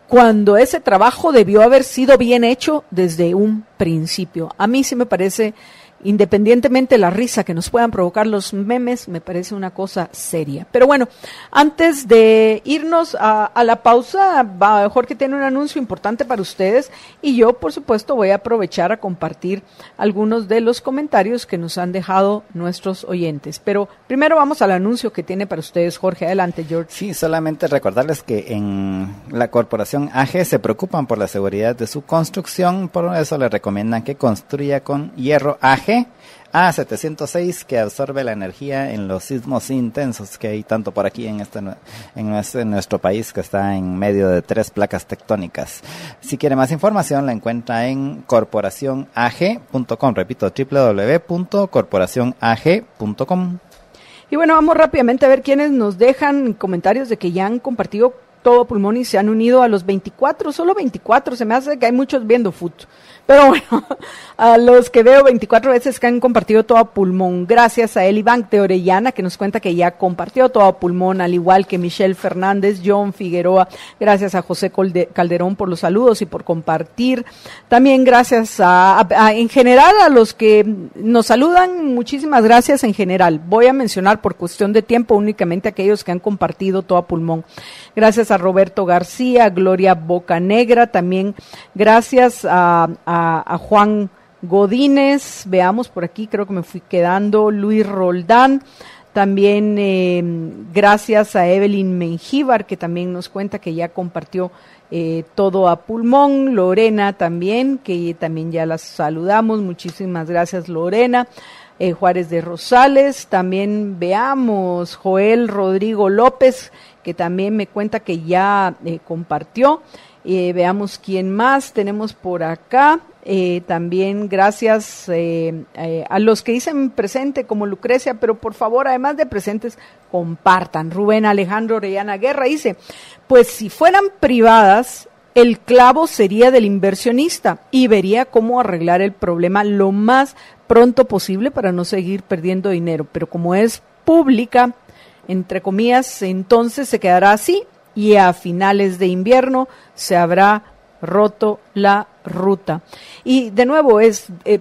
cuando ese trabajo debió haber sido bien hecho desde un principio. A mí sí me parece, independientemente de la risa que nos puedan provocar los memes, me parece una cosa seria. Pero bueno, antes de irnos a la pausa, Jorge tiene un anuncio importante para ustedes y yo, por supuesto, voy a aprovechar a compartir algunos de los comentarios que nos han dejado nuestros oyentes. Pero primero vamos al anuncio que tiene para ustedes, Jorge. Adelante, George. Sí, solamente recordarles que en la corporación AG se preocupan por la seguridad de su construcción, por eso les recomiendan que construya con hierro AG A706, que absorbe la energía en los sismos intensos que hay tanto por aquí en nuestro país, que está en medio de 3 placas tectónicas. Si quiere más información, la encuentra en corporacionag.com, repito, www.corporacionag.com. Y bueno, vamos rápidamente a ver quiénes nos dejan comentarios de que ya han compartido todo a pulmón y se han unido a los 24, solo 24, se me hace que hay muchos viendo fútbol. Pero bueno, a los que veo 24 veces que han compartido todo a pulmón, gracias a Eli Bank de Orellana, que nos cuenta que ya compartió todo a pulmón, al igual que Michelle Fernández, John Figueroa, gracias a José Calderón por los saludos y por compartir. También gracias en general a los que nos saludan, muchísimas gracias en general. Voy a mencionar por cuestión de tiempo únicamente aquellos que han compartido todo a pulmón. Gracias a Roberto García, Gloria Bocanegra, también gracias a Juan Godínez, veamos por aquí, creo que me fui quedando, Luis Roldán, también gracias a Evelyn Mengíbar, que también nos cuenta que ya compartió todo a pulmón, Lorena también, que también ya las saludamos, muchísimas gracias Lorena. Juárez de Rosales, también veamos, Joel Rodrigo López, que también me cuenta que ya compartió. Veamos quién más tenemos por acá. También gracias a los que dicen presente como Lucrecia, pero por favor, además de presentes, compartan. Rubén Alejandro Orellana Guerra dice, pues si fueran privadas, el clavo sería del inversionista y vería cómo arreglar el problema lo más pronto posible para no seguir perdiendo dinero, pero como es pública, entre comillas, entonces se quedará así y a finales de invierno se habrá roto la ruta. Y de nuevo,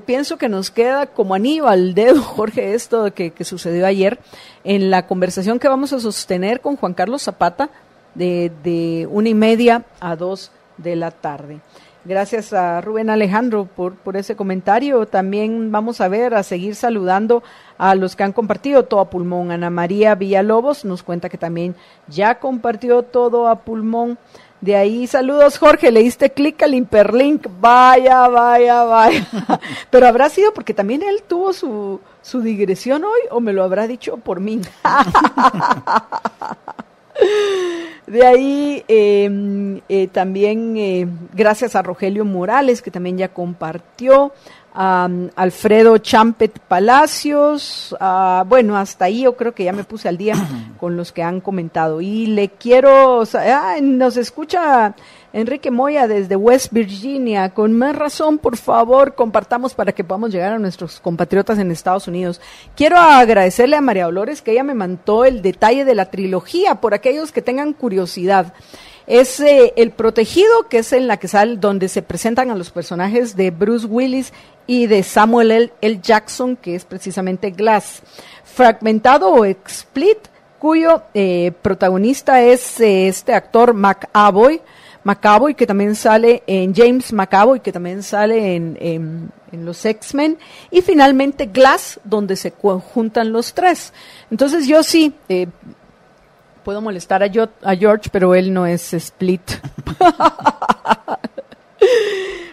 pienso que nos queda como anillo al dedo, Jorge, esto que sucedió ayer en la conversación que vamos a sostener con Juan Carlos Zapata de 1:30 a 2 de la tarde. Gracias a Rubén Alejandro por ese comentario. También vamos a seguir saludando a los que han compartido todo a pulmón. Ana María Villalobos nos cuenta que también ya compartió todo a pulmón. De ahí, saludos Jorge, le diste clic al hiperlink, vaya. Pero habrá sido porque también él tuvo su digresión hoy, o me lo habrá dicho por mí. De ahí también gracias a Rogelio Morales, que también ya compartió, Alfredo Champet Palacios, bueno, hasta ahí yo creo que ya me puse al día con los que han comentado. Y le quiero, nos escucha Enrique Moya desde West Virginia, con más razón, por favor, compartamos para que podamos llegar a nuestros compatriotas en Estados Unidos. Quiero agradecerle a María Dolores que ella me mandó el detalle de la trilogía, por aquellos que tengan curiosidad. Es El Protegido, que es en la que sale, donde se presentan a los personajes de Bruce Willis y de Samuel L. Jackson, que es precisamente Glass. Fragmentado o Split, cuyo protagonista es este actor McAvoy, que también sale en James McAvoy, que también sale en los X-Men, y finalmente Glass, donde se juntan los tres. Entonces yo sí puedo molestar a George, pero él no es Split.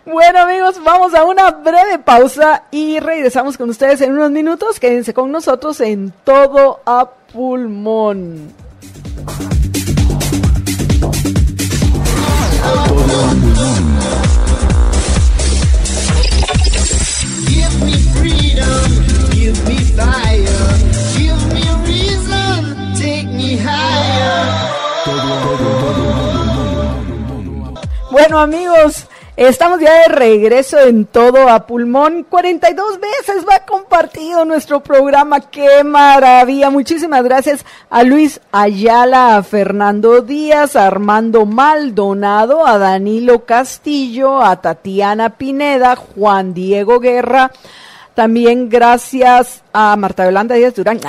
Bueno, amigos, vamos a una breve pausa y regresamos con ustedes en unos minutos. Quédense con nosotros en Todo a Pulmón. Give me freedom, give me fire, give me reason, take me higher. Bueno, amigos, estamos ya de regreso en Todo a Pulmón. 42 veces va compartido nuestro programa. ¡Qué maravilla! Muchísimas gracias a Luis Ayala, a Fernando Díaz, a Armando Maldonado, a Danilo Castillo, a Tatiana Pineda, Juan Diego Guerra. También gracias a Marta Yolanda Díaz Durán.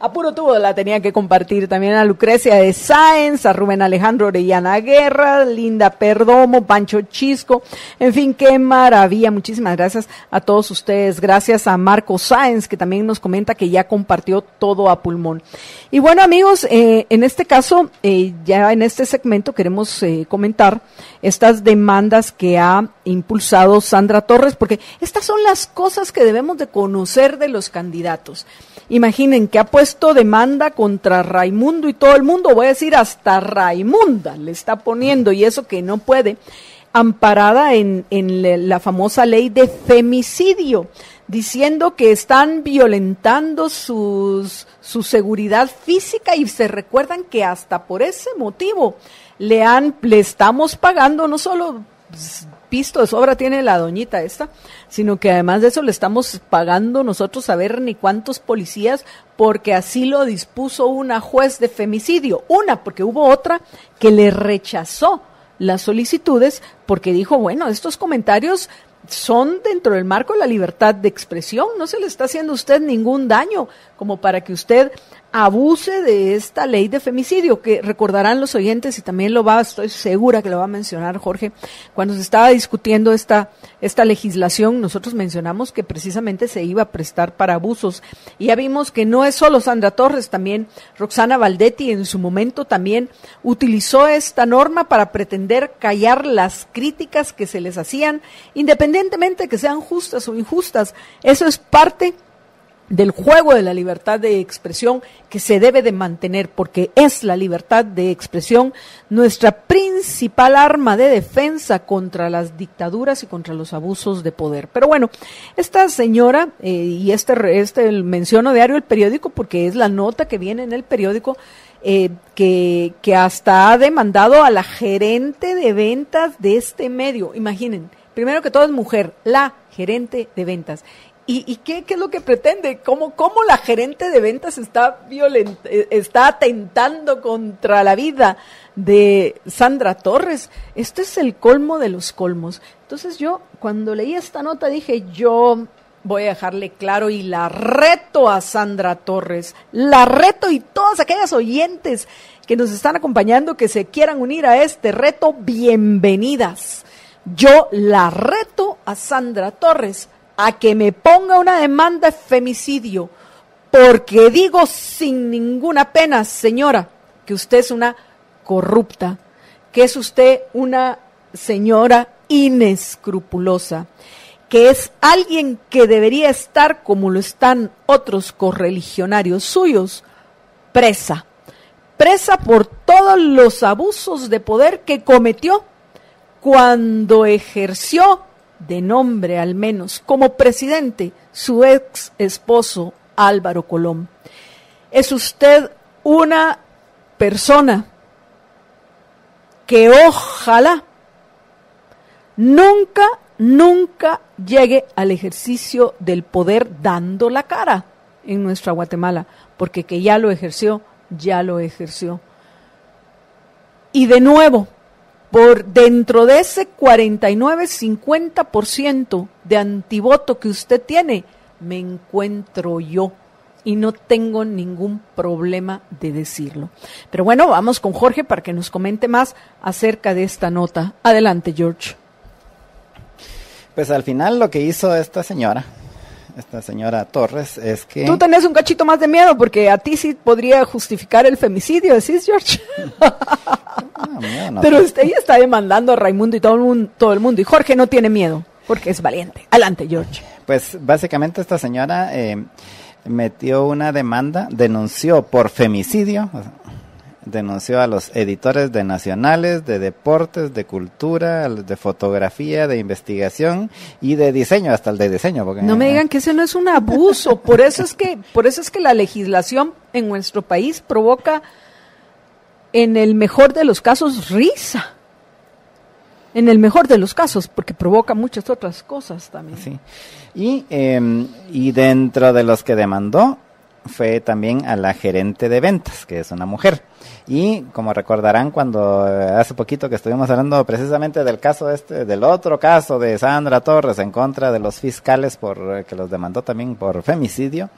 A puro tubo la tenía que compartir. También a Lucrecia de Sáenz, a Rubén Alejandro Orellana Guerra, Linda Perdomo, Pancho Chisco. En fin, qué maravilla. Muchísimas gracias a todos ustedes. Gracias a Marco Sáenz, que también nos comenta que ya compartió todo a pulmón. Y bueno, amigos, en este caso, ya en este segmento queremos comentar estas demandas que ha impulsado Sandra Torres, porque estas son las cosas que debemos de conocer de los candidatos. Imaginen que ha puesto demanda contra Raimundo y todo el mundo, voy a decir hasta Raimunda le está poniendo, y eso que no puede. amparada en la famosa ley de femicidio, diciendo que están violentando su seguridad física, y se recuerdan que hasta por ese motivo le estamos pagando, no solo pisto de sobra tiene la doñita esta, sino que además de eso le estamos pagando nosotros a ver ni cuántos policías, porque así lo dispuso una juez de femicidio, porque hubo otra que le rechazó las solicitudes porque dijo, bueno, estos comentarios son dentro del marco de la libertad de expresión, no se le está haciendo a usted ningún daño como para que usted abuse de esta ley de femicidio, que recordarán los oyentes, y también estoy segura que lo va a mencionar Jorge, cuando se estaba discutiendo esta legislación, nosotros mencionamos que precisamente se iba a prestar para abusos, y ya vimos que no es solo Sandra Torres, también Roxana Valdetti en su momento también utilizó esta norma para pretender callar las críticas que se les hacían, independientemente de que sean justas o injustas. Eso es parte del juego de la libertad de expresión que se debe de mantener, porque es la libertad de expresión nuestra principal arma de defensa contra las dictaduras y contra los abusos de poder. Pero bueno, esta señora, y menciono diario El Periódico porque es la nota que viene en el periódico, que hasta ha demandado a la gerente de ventas de este medio. Imaginen, primero que todo es mujer, la gerente de ventas. ¿Y qué es lo que pretende? ¿Cómo la gerente de ventas está atentando contra la vida de Sandra Torres? Esto es el colmo de los colmos. Entonces yo, cuando leí esta nota, dije, yo voy a dejarle claro y la reto a Sandra Torres, la reto, y todas aquellas oyentes que nos están acompañando que se quieran unir a este reto, bienvenidas. Yo la reto a Sandra Torres a que me ponga una demanda de femicidio, porque digo sin ninguna pena, señora, que usted es una corrupta, que es usted una señora inescrupulosa, que es alguien que debería estar, como lo están otros correligionarios suyos, presa por todos los abusos de poder que cometió cuando ejerció, de nombre al menos, como presidente, su ex esposo Álvaro Colón. Es usted una persona que ojalá nunca llegue al ejercicio del poder dando la cara en nuestra Guatemala, porque que ya lo ejerció. Y de nuevo, por dentro de ese 49-50% de antivoto que usted tiene, me encuentro yo, y no tengo ningún problema de decirlo. Pero bueno, vamos con Jorge para que nos comente más acerca de esta nota. Adelante, George. Pues al final lo que hizo esta señora Torres, es que... Tú tenés un cachito más de miedo, porque a ti sí podría justificar el femicidio, ¿decís, George? No, pero ella está demandando a Raimundo y todo el mundo, y Jorge no tiene miedo, porque es valiente. Adelante, George. Pues básicamente esta señora metió una demanda, denunció por femicidio, denunció a los editores de nacionales, de deportes, de cultura, de fotografía, de investigación y de diseño, hasta el de diseño. Porque, no me digan que ese no es un abuso. Por eso es que la legislación en nuestro país provoca, en el mejor de los casos, risa. En el mejor de los casos, porque provoca muchas otras cosas también. Sí. Y dentro de los que demandó fue también a la gerente de ventas, que es una mujer. Y como recordarán, cuando hace poquito que estuvimos hablando precisamente del caso del otro caso de Sandra Torres en contra de los fiscales que los demandó también por femicidio,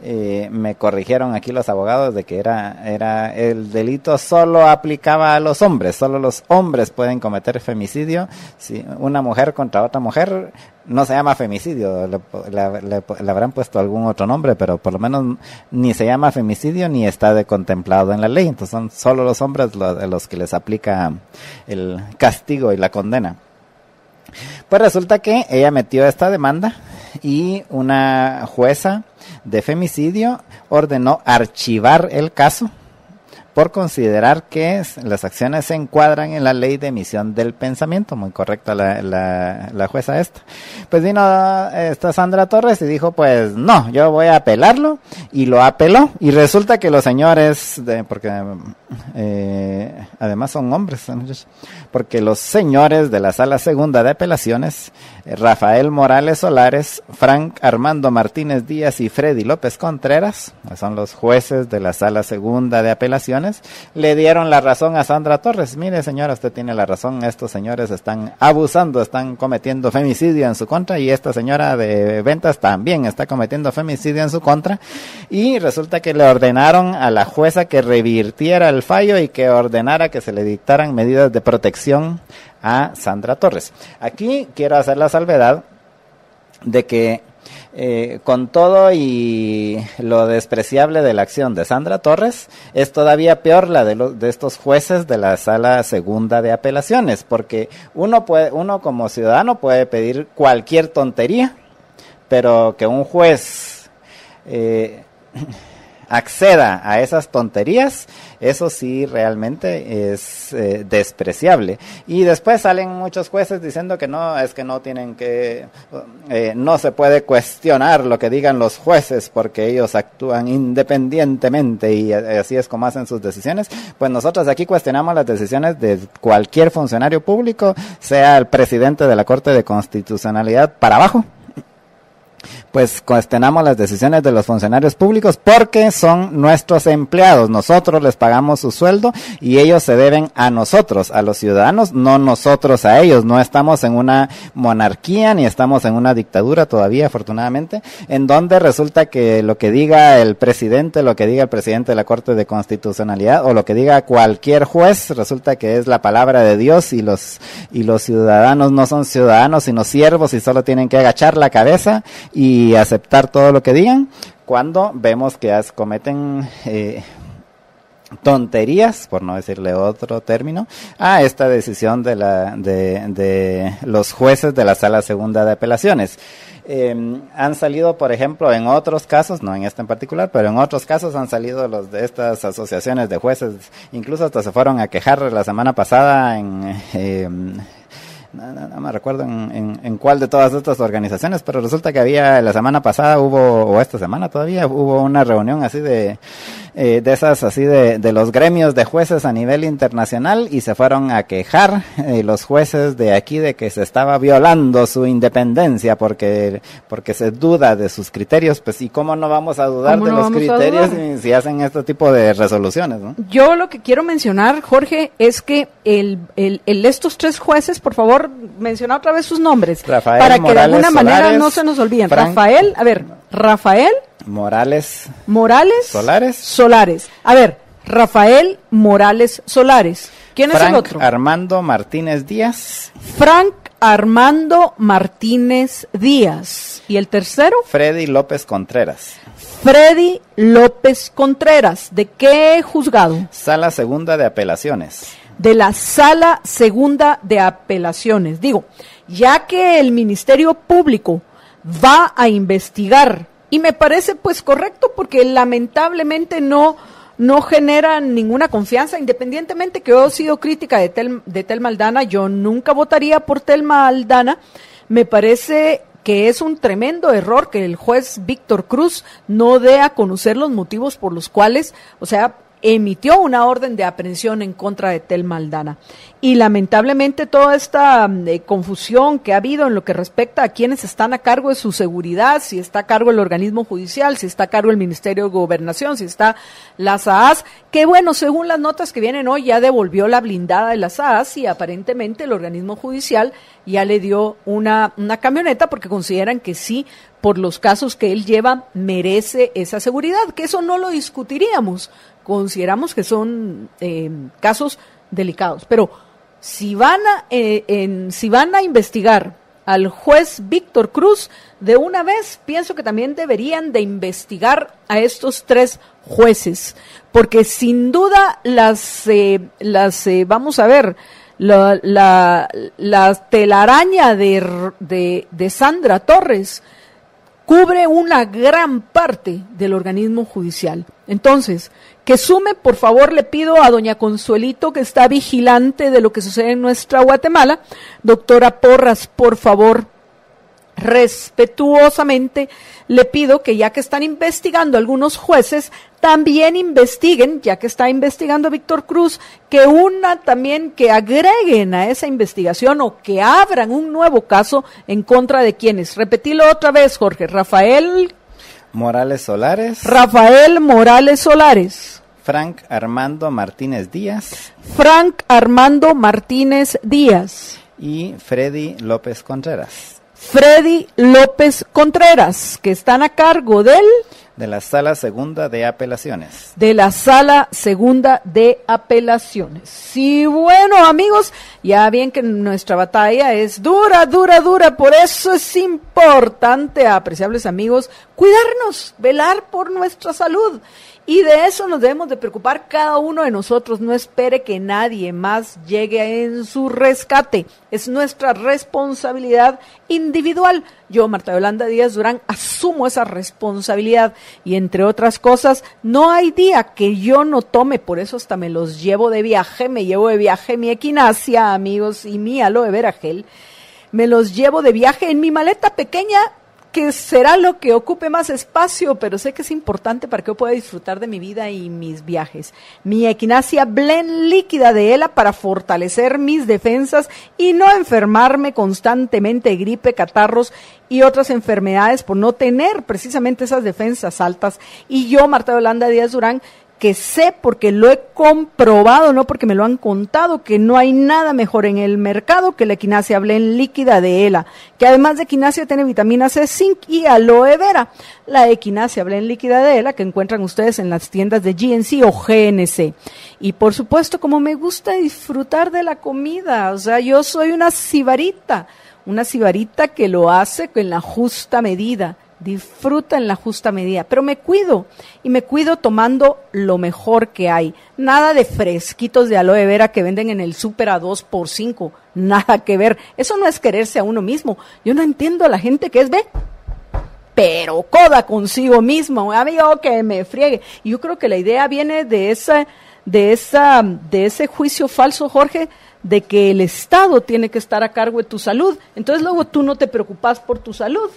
me corrigieron aquí los abogados de que era el delito solo aplicaba a los hombres, solo los hombres pueden cometer femicidio. Si una mujer contra otra mujer no se llama femicidio, le habrán puesto algún otro nombre, pero por lo menos ni se llama femicidio ni está contemplado en la ley. Entonces son solo los hombres los que les aplica el castigo y la condena. Pues resulta que ella metió esta demanda y una jueza de femicidio ordenó archivar el caso por considerar que las acciones se encuadran en la ley de emisión del pensamiento. Muy correcta la jueza esta. Pues vino esta Sandra Torres y dijo, pues no, yo voy a apelarlo, y lo apeló, y resulta que los señores, porque además son hombres, porque los señores de la Sala Segunda de Apelaciones, Rafael Morales Solares, Frank Armando Martínez Díaz y Freddy López Contreras, son los jueces de la Sala Segunda de Apelaciones, le dieron la razón a Sandra Torres. Mire, señora, usted tiene la razón, estos señores están abusando, están cometiendo femicidio en su contra, y esta señora de ventas también está cometiendo femicidio en su contra, y resulta que le ordenaron a la jueza que revirtiera el fallo y que ordenara que se le dictaran medidas de protección a Sandra Torres. Aquí quiero hacer la salvedad de que con todo y lo despreciable de la acción de Sandra Torres, es todavía peor la de estos jueces de la Sala Segunda de Apelaciones, porque uno como ciudadano puede pedir cualquier tontería, pero que un juez acceda a esas tonterías, eso sí realmente es despreciable. Y después salen muchos jueces diciendo que no, es que no tienen que, no se puede cuestionar lo que digan los jueces porque ellos actúan independientemente y así es como hacen sus decisiones. Pues nosotros aquí cuestionamos las decisiones de cualquier funcionario público, sea el presidente de la Corte de Constitucionalidad para abajo. Pues cuestionamos las decisiones de los funcionarios públicos porque son nuestros empleados. Nosotros les pagamos su sueldo y ellos se deben a nosotros, a los ciudadanos, no nosotros a ellos. No estamos en una monarquía ni estamos en una dictadura todavía, afortunadamente, en donde resulta que lo que diga el presidente, lo que diga el presidente de la Corte de Constitucionalidad o lo que diga cualquier juez, resulta que es la palabra de Dios y los ciudadanos no son ciudadanos sino siervos y solo tienen que agachar la cabeza y aceptar todo lo que digan, cuando vemos que cometen tonterías, por no decirle otro término, a esta decisión de los jueces de la Sala Segunda de Apelaciones. Han salido, por ejemplo, en otros casos, no en este en particular, pero en otros casos han salido los de estas asociaciones de jueces, incluso hasta se fueron a quejar la semana pasada no me recuerdo en cuál de todas estas organizaciones, pero resulta que la semana pasada o esta semana todavía hubo una reunión así de esas así de los gremios de jueces a nivel internacional y se fueron a quejar los jueces de aquí de que se estaba violando su independencia porque se duda de sus criterios. Pues y cómo no vamos a dudar de los criterios si hacen este tipo de resoluciones, ¿no? Yo lo que quiero mencionar, Jorge, es que estos tres jueces, por favor, menciona otra vez sus nombres, Rafael para que Morales de alguna manera Solares, no se nos olviden. Frank, Rafael Morales Solares. A ver, Rafael Morales Solares. ¿Quién es el otro? Armando Martínez Díaz. Frank Armando Martínez Díaz. ¿Y el tercero? Freddy López Contreras. Freddy López Contreras. ¿De qué juzgado? Sala Segunda de Apelaciones. De la Sala Segunda de Apelaciones. Digo, ya que el Ministerio Público va a investigar, y me parece pues correcto porque lamentablemente no genera ninguna confianza, independientemente que yo he sido crítica de Telma Aldana, yo nunca votaría por Telma Aldana, me parece que es un tremendo error que el juez Víctor Cruz no dé a conocer los motivos por los cuales, emitió una orden de aprehensión en contra de Telma Aldana. Y lamentablemente toda esta confusión que ha habido en lo que respecta a quienes están a cargo de su seguridad, si está a cargo el organismo judicial, si está a cargo el Ministerio de Gobernación, si está la SAAS, que bueno, según las notas que vienen hoy ya devolvió la blindada de la SAAS y aparentemente el organismo judicial ya le dio una camioneta porque consideran que sí, por los casos que él lleva, merece esa seguridad, que eso no lo discutiríamos. Consideramos que son casos delicados, pero si van a investigar al juez Víctor Cruz de una vez, pienso que también deberían de investigar a estos tres jueces, porque sin duda la telaraña de Sandra Torres cubre una gran parte del organismo judicial. Entonces, que sume, por favor, le pido a doña Consuelito, que está vigilante de lo que sucede en nuestra Guatemala. Doctora Porras, por favor, respetuosamente le pido que ya que están investigando algunos jueces, también investiguen, ya que está investigando Víctor Cruz, que agreguen a esa investigación o que abran un nuevo caso en contra de quienes. Repetilo otra vez, Jorge. Rafael Morales Solares. Frank Armando Martínez Díaz. Y Freddy López Contreras, que están a cargo de la Sala Segunda de Apelaciones. Sí, bueno, amigos, ya bien que nuestra batalla es dura, por eso es importante, apreciables amigos, cuidarnos, velar por nuestra salud. Y de eso nos debemos de preocupar cada uno de nosotros. No espere que nadie más llegue en su rescate. Es nuestra responsabilidad individual. Yo, Marta Yolanda Díaz Durán, asumo esa responsabilidad. Y entre otras cosas, no hay día que yo no tome. Por eso hasta me los llevo de viaje. Me llevo de viaje mi equinacia, amigos, y mi aloe vera gel. Me los llevo de viaje en mi maleta pequeña, que será lo que ocupe más espacio, pero sé que es importante para que yo pueda disfrutar de mi vida y mis viajes. Mi Equinacia Blend líquida de ELA para fortalecer mis defensas y no enfermarme constantemente de gripe, catarros y otras enfermedades por no tener precisamente esas defensas altas. Y yo, Marta Yolanda Díaz Durán, que sé porque lo he comprobado, no porque me lo han contado, que no hay nada mejor en el mercado que la Equinacia Blend líquida de ELA, que además de Equinacia tiene vitamina C, zinc y aloe vera. La Equinacia Blend líquida de ELA que encuentran ustedes en las tiendas de GNC o GNC. Y por supuesto, como me gusta disfrutar de la comida, o sea, yo soy una sibarita que lo hace en la justa medida. Disfruta en la justa medida, pero me cuido tomando lo mejor que hay. Nada de fresquitos de aloe vera que venden en el súper a 2x5, nada que ver. Eso no es quererse a uno mismo. Yo no entiendo a la gente que es pero coda consigo mismo, amigo, que me friegue. Y yo creo que la idea viene de ese juicio falso, Jorge, de que el Estado tiene que estar a cargo de tu salud. Entonces luego tú no te preocupas por tu salud.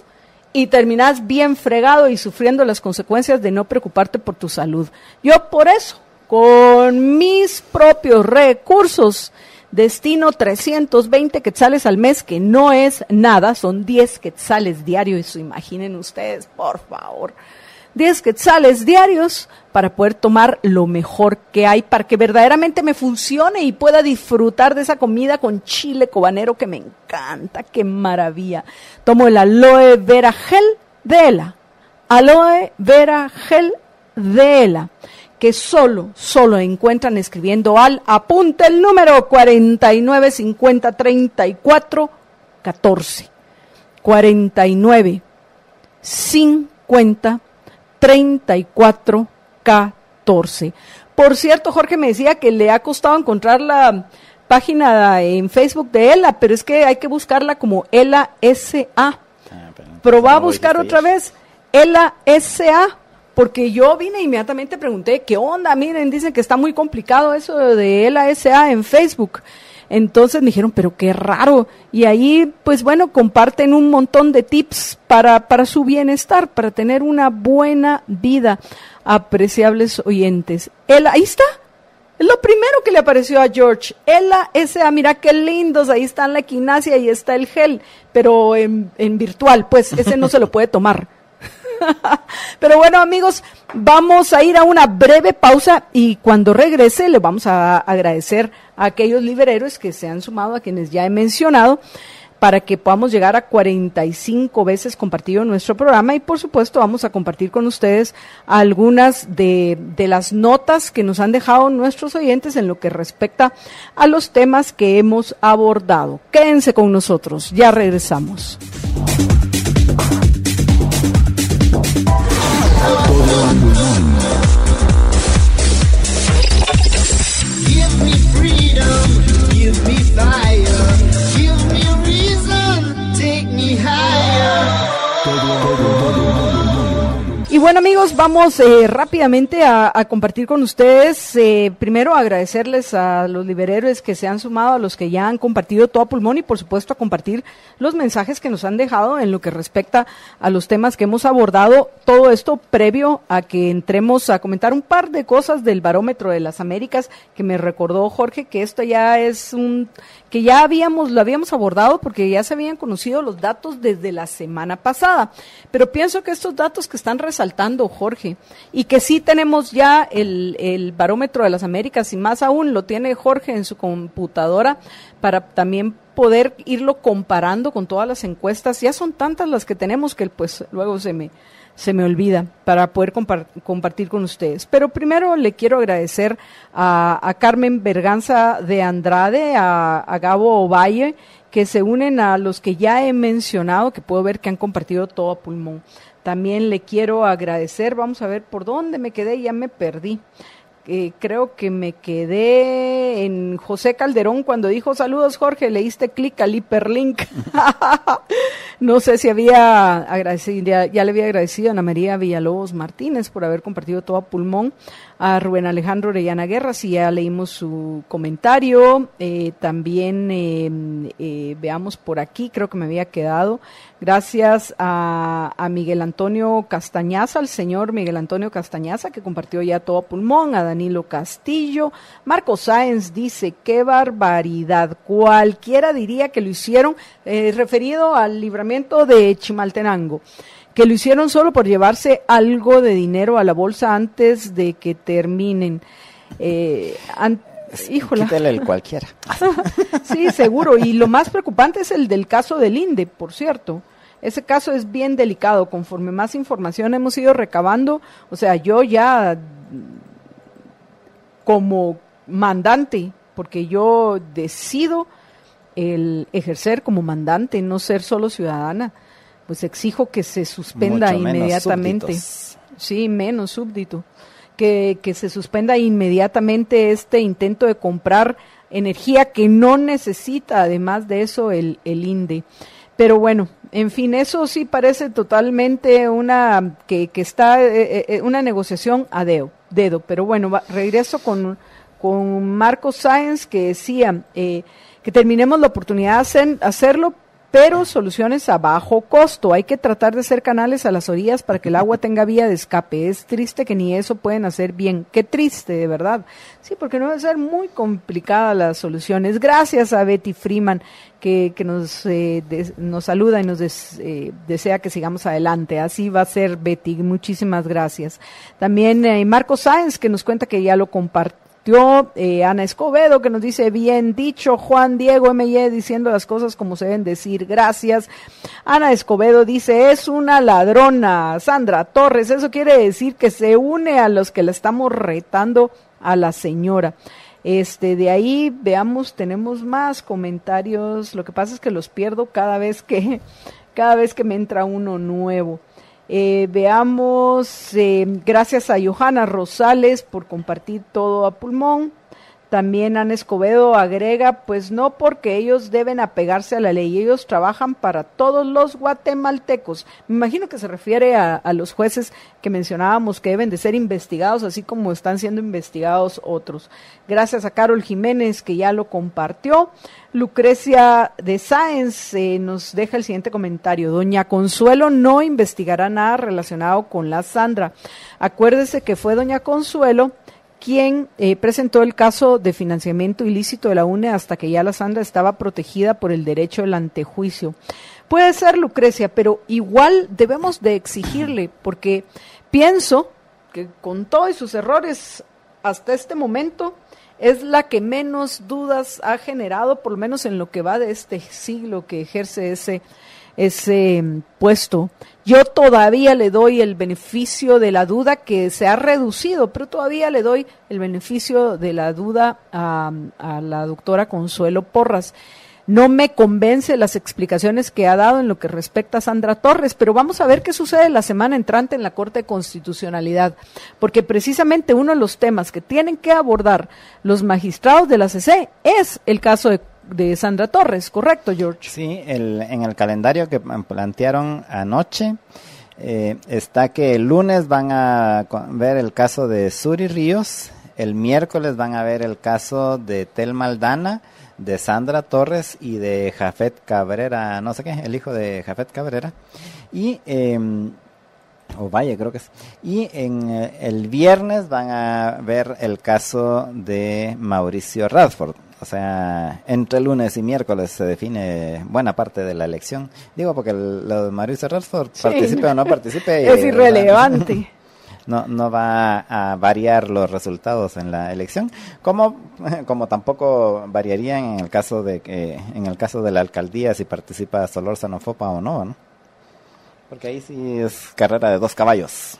Y terminas bien fregado y sufriendo las consecuencias de no preocuparte por tu salud. Yo por eso, con mis propios recursos, destino 320 quetzales al mes, que no es nada, son 10 quetzales diarios, imaginen ustedes, por favor. 10 quetzales diarios para poder tomar lo mejor que hay, para que verdaderamente me funcione y pueda disfrutar de esa comida con chile cobanero que me encanta, qué maravilla. Tomo el aloe vera gel de ELA, que solo encuentran escribiendo apunte el número 49503414, 49503414. Por cierto, Jorge me decía que le ha costado encontrar la página en Facebook de ELA, pero es que hay que buscarla como ELA SA. Probá a buscar otra vez ELA SA, porque yo vine e inmediatamente pregunté, ¿qué onda? Miren, dicen que está muy complicado eso de ELA SA en Facebook. Entonces me dijeron, pero qué raro. Y ahí, pues bueno, comparten un montón de tips para su bienestar, para tener una buena vida, apreciables oyentes. Ahí está. Es lo primero que le apareció a George. ELA SA, mira qué lindos. Ahí está la equinacia y está el gel, pero en virtual, pues ese no se lo puede tomar. Pero bueno, amigos, vamos a ir a una breve pausa y cuando regrese le vamos a agradecer a aquellos libreros que se han sumado, a quienes ya he mencionado, para que podamos llegar a 45 veces compartido nuestro programa y por supuesto vamos a compartir con ustedes algunas de las notas que nos han dejado nuestros oyentes en lo que respecta a los temas que hemos abordado. Quédense con nosotros, ya regresamos. Give me freedom, give me fire, give me reason, take me higher. Todo bueno, amigos, vamos rápidamente a compartir con ustedes. Primero, agradecerles a los liberhéroes que se han sumado, a los que ya han compartido todo a pulmón y, por supuesto, a compartir los mensajes que nos han dejado en lo que respecta a los temas que hemos abordado. Todo esto previo a que entremos a comentar un par de cosas del Barómetro de las Américas, que me recordó Jorge que esto ya es que ya lo habíamos abordado porque ya se habían conocido los datos desde la semana pasada. Pero pienso que estos datos que están resaltando, Jorge, y que sí tenemos ya el Barómetro de las Américas, y más aún lo tiene Jorge en su computadora para también poder irlo comparando con todas las encuestas. Ya son tantas las que tenemos que pues luego se me olvida para poder compartir con ustedes. Pero primero le quiero agradecer a Carmen Berganza de Andrade, a Gabo Ovalle, que se unen a los que ya he mencionado, que puedo ver que han compartido todo a pulmón. También le quiero agradecer, vamos a ver por dónde me quedé, ya me perdí. Creo que me quedé en José Calderón cuando dijo saludos Jorge, le diste clic al hiperlink. No sé si había agradecido, ya le había agradecido a Ana María Villalobos Martínez por haber compartido todo a pulmón, a Rubén Alejandro Orellana Guerra, si ya leímos su comentario. También veamos por aquí, creo que me había quedado. Gracias a Miguel Antonio Castañaza, al señor Miguel Antonio Castañaza, que compartió ya todo a pulmón, a Danilo Castillo. Marco Sáenz dice, qué barbaridad, cualquiera diría que lo hicieron, referido al libramiento de Chimaltenango, que lo hicieron solo por llevarse algo de dinero a la bolsa antes de que terminen. Híjola. Quítale el cualquiera. Sí, seguro. Y lo más preocupante es el del caso del INDE, por cierto. Ese caso es bien delicado. Conforme más información hemos ido recabando, o sea, yo ya como mandante, porque yo decido el ejercer como mandante, no ser solo ciudadana, pues exijo que se suspenda inmediatamente. Sí, menos súbdito. Que se suspenda inmediatamente este intento de comprar energía que no necesita, además de eso, el INDE. Pero bueno, en fin, eso sí parece totalmente una negociación a dedo. Pero bueno, regreso con Marco Sáenz, que decía que terminemos la oportunidad de hacerlo, pero soluciones a bajo costo. Hay que tratar de hacer canales a las orillas para que el agua tenga vía de escape. Es triste que ni eso pueden hacer bien. Qué triste, de verdad. Sí, porque no va a ser muy complicada las soluciones. Gracias a Betty Freeman, que nos saluda y nos desea que sigamos adelante. Así va a ser, Betty. Muchísimas gracias. También Marco Sáenz, que nos cuenta que ya lo compartió. Ana Escobedo, que nos dice, bien dicho, Juan Diego M.Y. diciendo las cosas como se deben decir, gracias. Ana Escobedo dice, es una ladrona. Sandra Torres, eso quiere decir que se une a los que la estamos retando a la señora. De ahí, veamos, tenemos más comentarios, lo que pasa es que los pierdo cada vez que me entra uno nuevo. Veamos, gracias a Johanna Rosales por compartir todo a pulmón. También Ana Escobedo agrega, pues no, porque ellos deben apegarse a la ley, ellos trabajan para todos los guatemaltecos. Me imagino que se refiere a los jueces que mencionábamos que deben de ser investigados, así como están siendo investigados otros. Gracias a Carol Jiménez, que ya lo compartió. Lucrecia de Sáenz nos deja el siguiente comentario. Doña Consuelo no investigará nada relacionado con la Sandra. Acuérdese que fue doña Consuelo quien presentó el caso de financiamiento ilícito de la UNE hasta que ya la Sandra estaba protegida por el derecho del antejuicio. Puede ser, Lucrecia, pero igual debemos de exigirle, porque pienso que con todos sus errores hasta este momento es la que menos dudas ha generado, por lo menos en lo que va de este siglo que ejerce ese puesto. Yo todavía le doy el beneficio de la duda, que se ha reducido, pero todavía le doy el beneficio de la duda a la doctora Consuelo Porras. No me convence las explicaciones que ha dado en lo que respecta a Sandra Torres, pero vamos a ver qué sucede la semana entrante en la Corte de Constitucionalidad, porque precisamente uno de los temas que tienen que abordar los magistrados de la CC es el caso de Sandra Torres, ¿correcto, George? Sí, en el calendario que plantearon anoche, está que el lunes van a ver el caso de Suri Ríos, el miércoles van a ver el caso de Telma Aldana, de Sandra Torres y de Jafet Cabrera, no sé qué, el hijo de Jafet Cabrera, y Valle creo que es, y en el viernes van a ver el caso de Mauricio Radford. O sea, entre lunes y miércoles se define buena parte de la elección. Digo, porque lo de Mauricio Radford, sí, participe o no participe, es irrelevante. No va a variar los resultados en la elección, como tampoco variarían en el caso de la alcaldía si participa Solórzano Fopa o no, ¿no? Porque ahí sí es carrera de 2 caballos.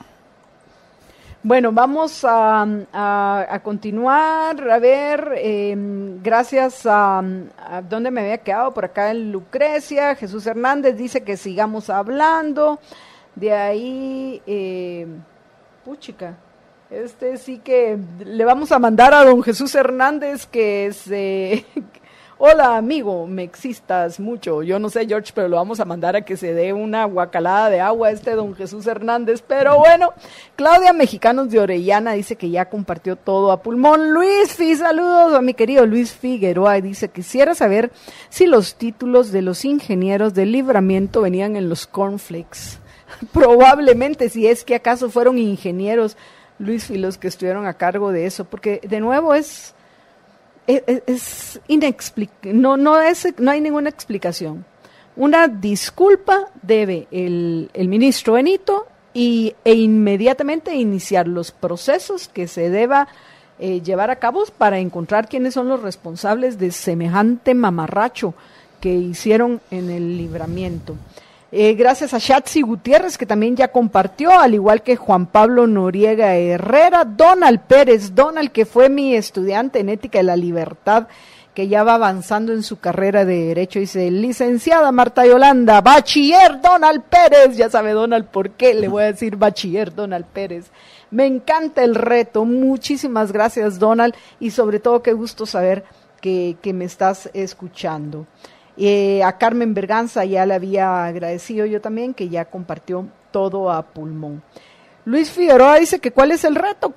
Bueno, vamos a continuar, a ver, gracias a ¿dónde me había quedado? Por acá en Lucrecia. Jesús Hernández dice que sigamos hablando, de ahí, puchica, sí que le vamos a mandar a don Jesús Hernández que se... Hola amigo, me existas mucho. Yo no sé, George, pero lo vamos a mandar a que se dé una guacalada de agua a don Jesús Hernández. Pero bueno, Claudia Mexicanos de Orellana dice que ya compartió todo a pulmón. Luis Fi, saludos a mi querido Luis Figueroa. Dice, quisiera saber si los títulos de los ingenieros del Libramiento venían en los cornflakes. Probablemente, si es que acaso fueron ingenieros, Luis Fi, los que estuvieron a cargo de eso. Porque de nuevo es inexplicable, no hay ninguna explicación. Una disculpa debe el ministro Benito e inmediatamente iniciar los procesos que se deba llevar a cabo para encontrar quiénes son los responsables de semejante mamarracho que hicieron en el Libramiento. Gracias a Shatsi Gutiérrez, que también ya compartió, al igual que Juan Pablo Noriega Herrera. Donald Pérez, que fue mi estudiante en Ética de la Libertad, que ya va avanzando en su carrera de Derecho, dice, licenciada Marta Yolanda, bachiller Donald Pérez. Ya sabe Donald por qué le voy a decir bachiller Donald Pérez. Me encanta el reto, muchísimas gracias Donald, y sobre todo qué gusto saber que me estás escuchando. A Carmen Berganza ya le había agradecido yo también, que ya compartió todo a pulmón. Luis Figueroa dice que ¿cuál es el reto?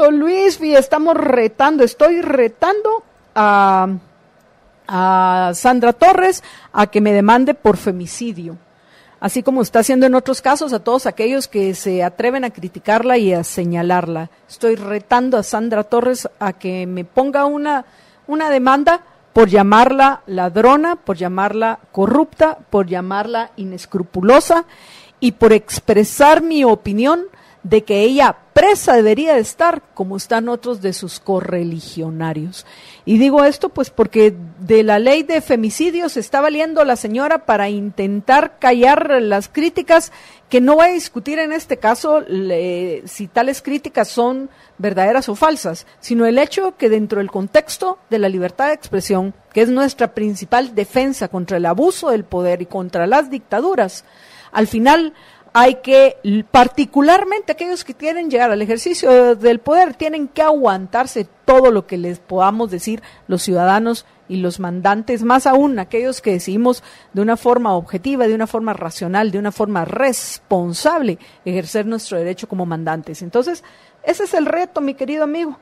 Luis estoy retando a Sandra Torres a que me demande por femicidio, así como está haciendo en otros casos a todos aquellos que se atreven a criticarla y a señalarla. Estoy retando a Sandra Torres a que me ponga una demanda por llamarla ladrona, por llamarla corrupta, por llamarla inescrupulosa y por expresar mi opinión de que ella presa debería de estar como están otros de sus correligionarios. Y digo esto pues porque de la ley de femicidio se está valiendo la señora para intentar callar las críticas, que no voy a discutir en este caso si tales críticas son verdaderas o falsas, sino el hecho que dentro del contexto de la libertad de expresión, que es nuestra principal defensa contra el abuso del poder y contra las dictaduras, al final hay que, particularmente aquellos que quieren llegar al ejercicio del poder, tienen que aguantarse todo lo que les podamos decir los ciudadanos y los mandantes, más aún aquellos que decidimos de una forma objetiva, de una forma racional, de una forma responsable, ejercer nuestro derecho como mandantes. Entonces, ese es el reto, mi querido amigo,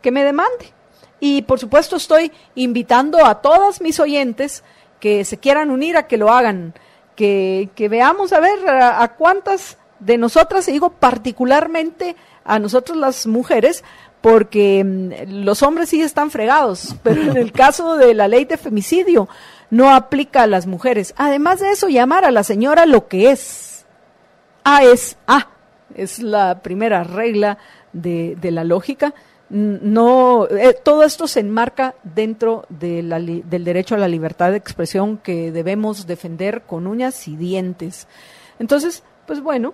que me demande. Y por supuesto estoy invitando a todas mis oyentes que se quieran unir a que lo hagan, que veamos a ver a cuántas de nosotras, y digo particularmente a nosotros las mujeres, porque los hombres sí están fregados, pero en el caso de la ley de femicidio no aplica a las mujeres. Además de eso, llamar a la señora lo que es. A es A, es la primera regla de la lógica. No, todo esto se enmarca dentro del derecho a la libertad de expresión que debemos defender con uñas y dientes. Entonces, pues bueno,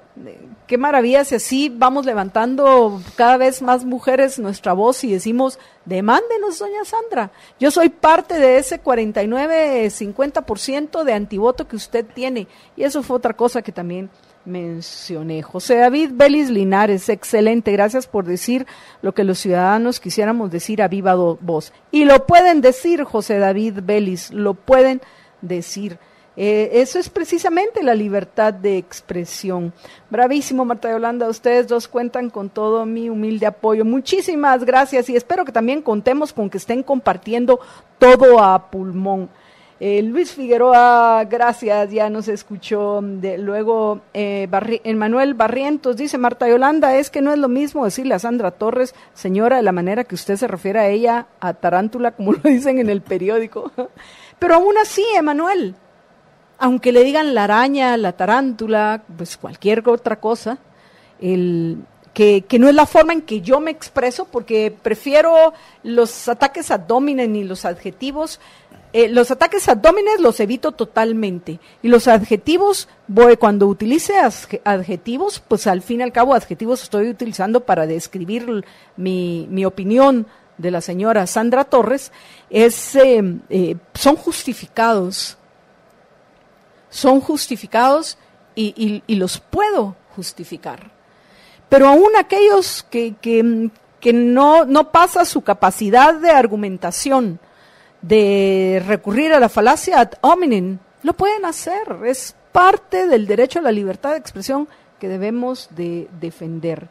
qué maravilla si así vamos levantando cada vez más mujeres nuestra voz y decimos, demándenos, doña Sandra. Yo soy parte de ese 49-50% de antivoto que usted tiene, y eso fue otra cosa que también mencioné. José David Vélez Linares, excelente, gracias por decir lo que los ciudadanos quisiéramos decir a viva voz. Y lo pueden decir, José David Vélez, lo pueden decir. Eso es precisamente la libertad de expresión. Bravísimo, Marta Yolanda, ustedes dos cuentan con todo mi humilde apoyo. Muchísimas gracias y espero que también contemos con que estén compartiendo todo a pulmón. Luis Figueroa, gracias, ya nos escuchó. Luego, Manuel Barrientos dice, Marta Yolanda, es que no es lo mismo decirle a Sandra Torres, señora, de la manera que usted se refiere a ella, a tarántula, como lo dicen en el periódico. Pero aún así, Emanuel, aunque le digan la araña, la tarántula, pues cualquier otra cosa, que no es la forma en que yo me expreso, porque prefiero los ataques ad hominem y los adjetivos. Los ataques ad hominem los evito totalmente, y los adjetivos, cuando utilice adjetivos, pues al fin y al cabo adjetivos estoy utilizando para describir mi opinión de la señora Sandra Torres, son justificados y los puedo justificar. Pero aún aquellos que no pasa su capacidad de argumentación, de recurrir a la falacia ad hominem, lo pueden hacer. Es parte del derecho a la libertad de expresión que debemos de defender.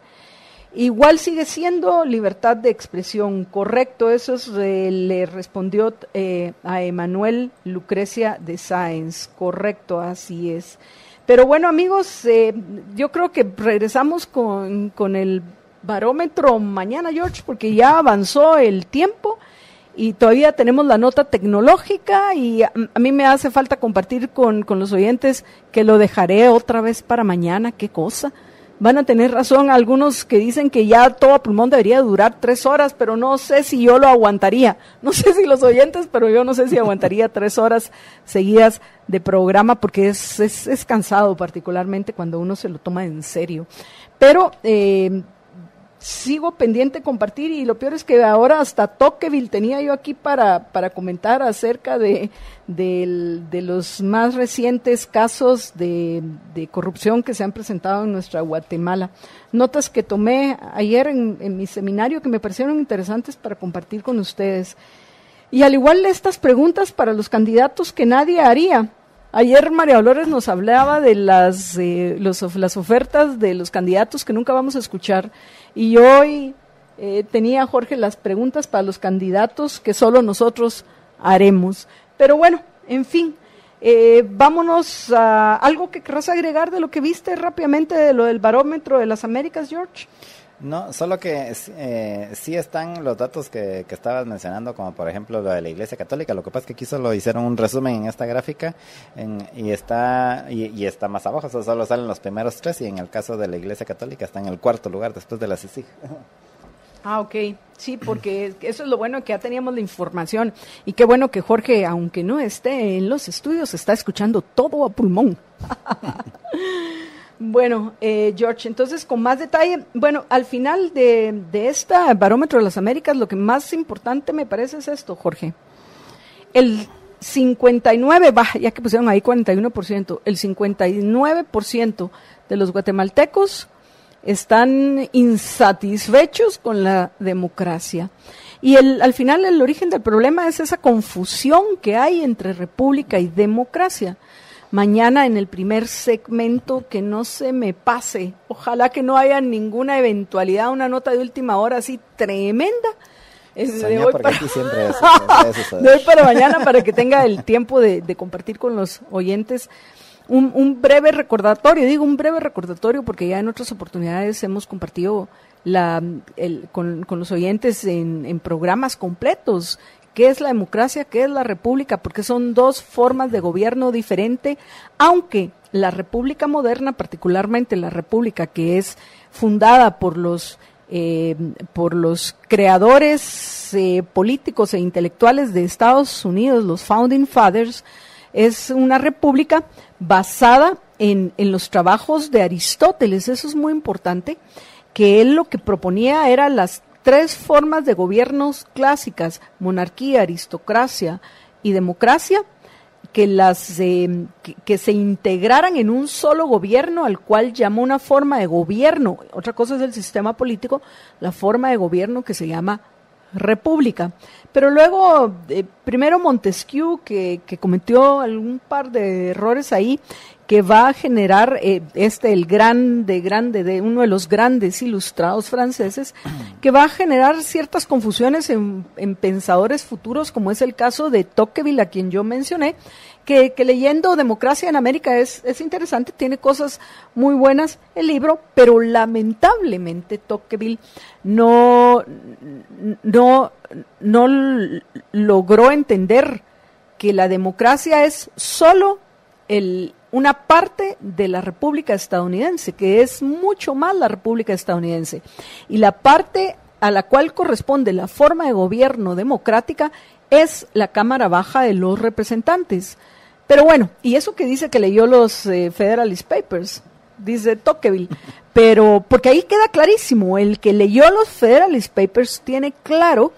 Igual sigue siendo libertad de expresión, correcto, eso le respondió a Emanuel Lucrecia de Sáenz, correcto, así es. Pero bueno, amigos, yo creo que regresamos con el barómetro mañana, George, porque ya avanzó el tiempo y todavía tenemos la nota tecnológica y a mí me hace falta compartir con los oyentes que lo dejaré otra vez para mañana. ¿Qué cosa? Van a tener razón algunos que dicen que ya todo a pulmón debería durar 3 horas, pero no sé si yo lo aguantaría. No sé si los oyentes, pero yo no sé si aguantaría 3 horas seguidas de programa, porque es cansado, particularmente cuando uno se lo toma en serio. Pero sigo pendiente de compartir, y lo peor es que ahora hasta Tocqueville tenía yo aquí para comentar acerca de los más recientes casos de corrupción que se han presentado en nuestra Guatemala. Notas que tomé ayer en mi seminario que me parecieron interesantes para compartir con ustedes. Y al igual de estas preguntas para los candidatos que nadie haría. Ayer María Dolores nos hablaba de las ofertas de los candidatos que nunca vamos a escuchar, y hoy tenía Jorge las preguntas para los candidatos que solo nosotros haremos. Pero bueno, en fin, vámonos a algo que querrás agregar de lo que viste rápidamente de lo del barómetro de las Américas, George. No, solo que sí están los datos que estabas mencionando, como por ejemplo lo de la Iglesia Católica. Lo que pasa es que aquí solo hicieron un resumen en esta gráfica y está más abajo, solo salen los primeros 3, y en el caso de la Iglesia Católica está en el 4º lugar después de la CICIG. Ah, ok, sí, porque eso es lo bueno, que ya teníamos la información, y qué bueno que Jorge, aunque no esté en los estudios, está escuchando todo a pulmón. Bueno, George, entonces con más detalle, bueno, al final de este barómetro de las Américas, lo que más importante me parece es esto, Jorge. El 59, ya que pusieron ahí 41%, el 59% de los guatemaltecos están insatisfechos con la democracia. Y al final el origen del problema es esa confusión que hay entre república y democracia. Mañana en el primer segmento, que no se me pase, ojalá que no haya ninguna eventualidad, una nota de última hora así tremenda. De hoy para mañana, para que tenga el tiempo de compartir con los oyentes un breve recordatorio. Digo un breve recordatorio porque ya en otras oportunidades hemos compartido con los oyentes en programas completos qué es la democracia, qué es la república, porque son dos formas de gobierno diferente, aunque la república moderna, particularmente la república que es fundada por los creadores políticos e intelectuales de Estados Unidos, los Founding Fathers, es una república basada en los trabajos de Aristóteles. Eso es muy importante, que él lo que proponía era las 3 formas de gobiernos clásicas: monarquía, aristocracia y democracia, que se integraran en un solo gobierno, al cual llamó una forma de gobierno. Otra cosa es el sistema político, la forma de gobierno que se llama república. Pero luego, primero Montesquieu, que cometió algún par de errores ahí, que va a generar uno de los grandes ilustrados franceses, que va a generar ciertas confusiones en pensadores futuros, como es el caso de Tocqueville, a quien yo mencioné, que leyendo Democracia en América es interesante, tiene cosas muy buenas el libro, pero lamentablemente Tocqueville no logró entender que la democracia es solo una parte de la República estadounidense, que es mucho más la República estadounidense, y la parte a la cual corresponde la forma de gobierno democrática es la Cámara Baja de los Representantes. Pero bueno, y eso que dice que leyó los Federalist Papers, dice Tocqueville, pero porque ahí queda clarísimo, el que leyó los Federalist Papers tiene claro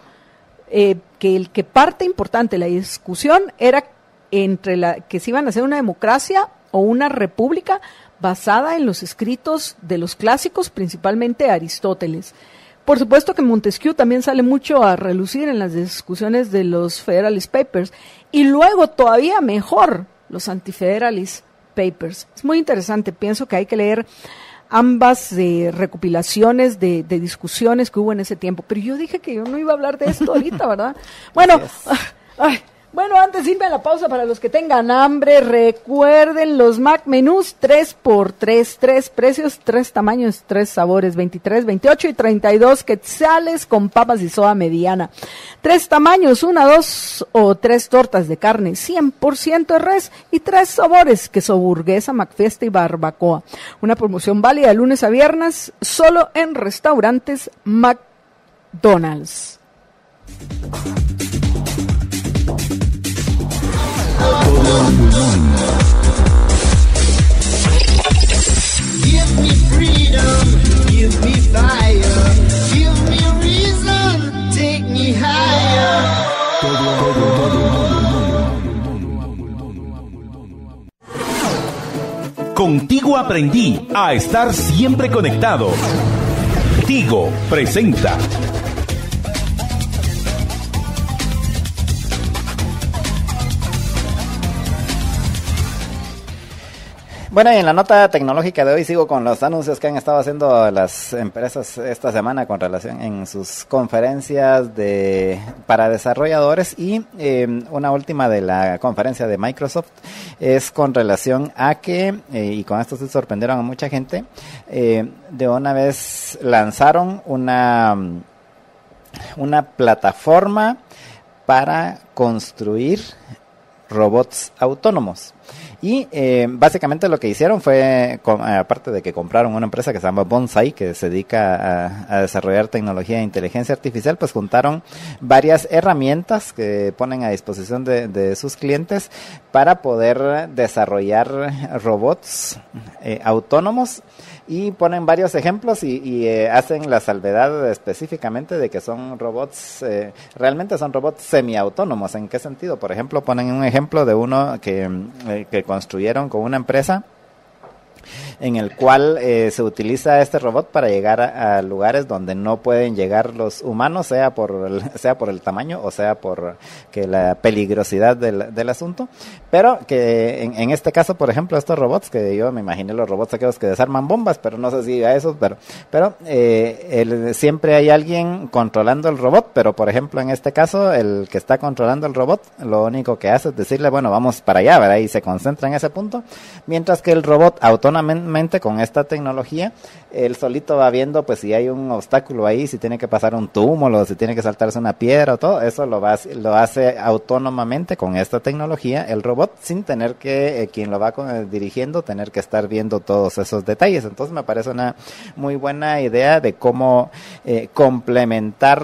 que parte importante de la discusión era entre que se iban a hacer una democracia o una república basada en los escritos de los clásicos, principalmente Aristóteles. Por supuesto que Montesquieu también sale mucho a relucir en las discusiones de los Federalist Papers, y luego todavía mejor los Anti-Federalist Papers. Es muy interesante, pienso que hay que leer ambas recopilaciones de discusiones que hubo en ese tiempo, pero yo dije que yo no iba a hablar de esto ahorita, ¿verdad? Bueno, bueno, antes de irme a la pausa, para los que tengan hambre, recuerden los Mac Menús 3x3, 3 precios, 3 tamaños, 3 sabores, 23, 28 y 32 quetzales con papas y soda mediana. 3 tamaños, 1, 2 o 3 tortas de carne 100% de res y 3 sabores, queso burguesa, McFiesta y barbacoa. Una promoción válida de lunes a viernes solo en restaurantes McDonald's. Give me freedom, give me fire, give me reason, take me higher. Contigo aprendí a estar siempre conectado. Tigo presenta. Bueno, y en la nota tecnológica de hoy sigo con los anuncios que han estado haciendo las empresas esta semana con relación en sus conferencias para desarrolladores, y una última de la conferencia de Microsoft es con relación a que, y con esto se sorprendieron a mucha gente, de una vez lanzaron una plataforma para construir robots autónomos. Y básicamente lo que hicieron fue, aparte de que compraron una empresa que se llama Bonsai, que se dedica a desarrollar tecnología de inteligencia artificial, pues juntaron varias herramientas que ponen a disposición de sus clientes para poder desarrollar robots autónomos, y ponen varios ejemplos y hacen la salvedad específicamente de que son robots, realmente son robots semiautónomos. ¿En qué sentido? Por ejemplo, ponen un ejemplo de uno que construyeron con una empresa, en el cual se utiliza este robot para llegar a lugares donde no pueden llegar los humanos, sea por el tamaño o sea por que la peligrosidad del asunto, pero que en este caso, por ejemplo, estos robots, que yo me imaginé los robots aquellos que desarman bombas, pero no sé si a esos, pero siempre hay alguien controlando el robot, pero por ejemplo en este caso el que está controlando el robot lo único que hace es decirle, bueno, vamos para allá, ¿verdad? Y se concentra en ese punto, mientras que el robot autónomamente con esta tecnología, él solito va viendo pues si hay un obstáculo ahí, si tiene que pasar un túmulo, si tiene que saltarse una piedra o todo, eso lo hace autónomamente con esta tecnología el robot, sin tener que quien lo va dirigiendo tener que estar viendo todos esos detalles. Entonces me parece una muy buena idea de cómo complementar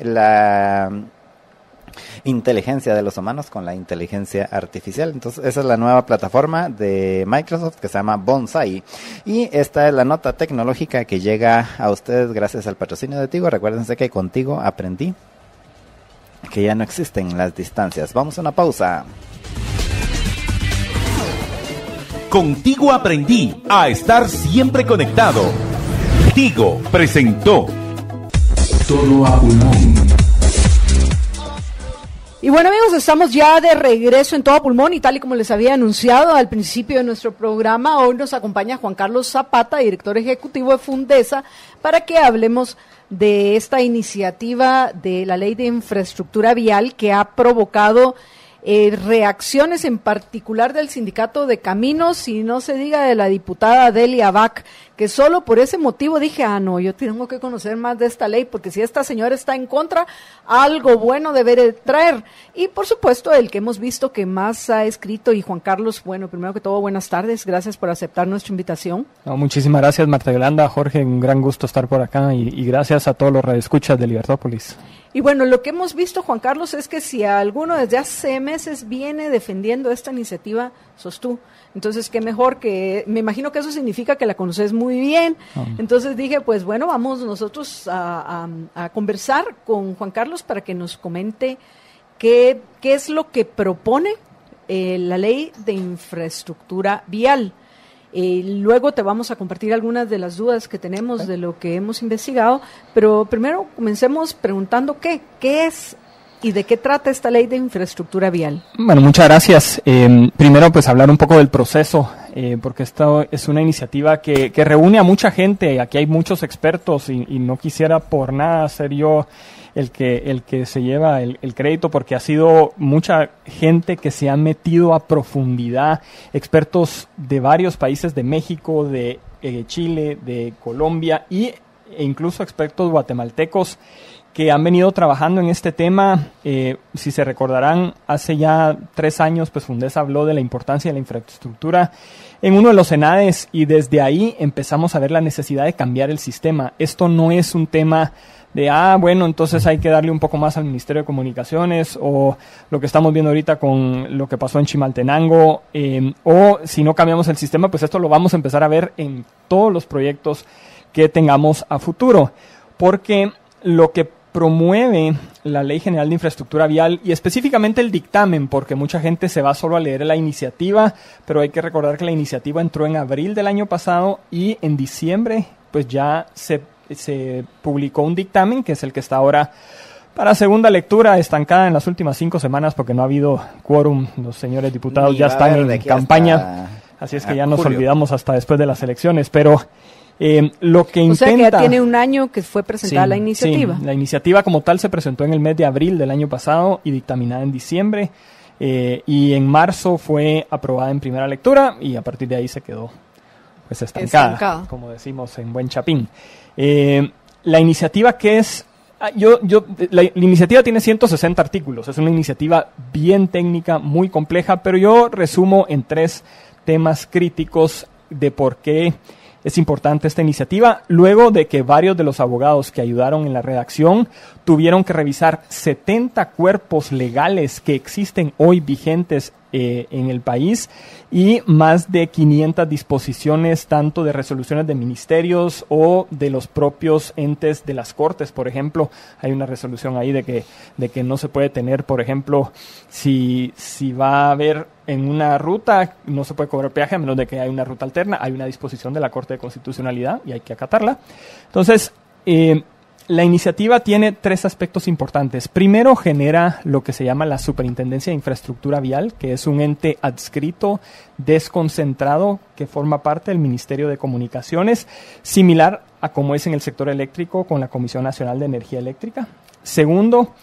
la inteligencia de los humanos con la inteligencia artificial. Entonces esa es la nueva plataforma de Microsoft que se llama Bonsai, y esta es la nota tecnológica que llega a ustedes gracias al patrocinio de Tigo. Recuérdense que contigo aprendí que ya no existen las distancias. Vamos a una pausa. Contigo aprendí a estar siempre conectado. Tigo presentó. Todo a pulmón. Y bueno, amigos, estamos ya de regreso en Todo Pulmón y tal y como les había anunciado al principio de nuestro programa, hoy nos acompaña Juan Carlos Zapata, director ejecutivo de Fundesa, para que hablemos de esta iniciativa de la Ley de Infraestructura Vial que ha provocado reacciones en particular del Sindicato de Caminos y no se diga de la diputada Delia Bach, que solo por ese motivo dije, no, yo tengo que conocer más de esta ley, porque si esta señora está en contra, algo bueno debe de traer. Y por supuesto, el que hemos visto que más ha escrito, y Juan Carlos, bueno, primero que todo, buenas tardes, gracias por aceptar nuestra invitación. No, muchísimas gracias, Marta Yolanda, Jorge, un gran gusto estar por acá y gracias a todos los radioescuchas de Libertópolis. Y bueno, lo que hemos visto, Juan Carlos, es que si alguno desde hace meses viene defendiendo esta iniciativa, sos tú. Entonces, qué mejor que, me imagino que eso significa que la conoces muy bien. Entonces dije, pues bueno, vamos nosotros a conversar con Juan Carlos para que nos comente qué es lo que propone la Ley de Infraestructura Vial. Luego te vamos a compartir algunas de las dudas que tenemos de lo que hemos investigado, pero primero comencemos preguntando qué es y de qué trata esta Ley de Infraestructura Vial. Bueno, muchas gracias. Primero, pues hablar un poco del proceso, porque esta es una iniciativa que reúne a mucha gente. Aquí hay muchos expertos y no quisiera por nada ser yo el que se lleva el crédito, porque ha sido mucha gente que se ha metido a profundidad, expertos de varios países, de México, de Chile, de Colombia e incluso expertos guatemaltecos que han venido trabajando en este tema. Si se recordarán, hace ya 3 años, pues Fundesa habló de la importancia de la infraestructura en uno de los ENADES y desde ahí empezamos a ver la necesidad de cambiar el sistema. Esto no es un tema de, bueno, entonces hay que darle un poco más al Ministerio de Comunicaciones o lo que estamos viendo ahorita con lo que pasó en Chimaltenango, o si no cambiamos el sistema, pues esto lo vamos a empezar a ver en todos los proyectos que tengamos a futuro, porque lo que promueve la Ley General de Infraestructura Vial y específicamente el dictamen, porque mucha gente se va solo a leer la iniciativa, pero hay que recordar que la iniciativa entró en abril del año pasado y en diciembre pues ya se publicó un dictamen que es el que está ahora para segunda lectura, estancada en las últimas 5 semanas porque no ha habido quórum. Los señores diputados ya están en campaña, así es que ya nos olvidamos hasta después de las elecciones, pero lo que intenta... O sea que ya tiene un año que fue presentada la iniciativa. Sí, la iniciativa como tal se presentó en el mes de abril del año pasado y dictaminada en diciembre, y en marzo fue aprobada en primera lectura y a partir de ahí se quedó pues estancada, como decimos en buen chapín. La iniciativa que es... La iniciativa tiene 160 artículos, es una iniciativa bien técnica, muy compleja, pero yo resumo en 3 temas críticos de por qué es importante esta iniciativa, luego de que varios de los abogados que ayudaron en la redacción tuvieron que revisar 70 cuerpos legales que existen hoy vigentes en el país y más de 500 disposiciones tanto de resoluciones de ministerios o de los propios entes de las cortes. Por ejemplo, hay una resolución ahí de que no se puede tener, por ejemplo, si va a haber en una ruta, no se puede cobrar peaje a menos de que haya una ruta alterna. Hay una disposición de la Corte de Constitucionalidad y hay que acatarla. Entonces, la iniciativa tiene 3 aspectos importantes. Primero, genera lo que se llama la Superintendencia de Infraestructura Vial, que es un ente adscrito, desconcentrado, que forma parte del Ministerio de Comunicaciones, similar a como es en el sector eléctrico con la Comisión Nacional de Energía Eléctrica. Segundo,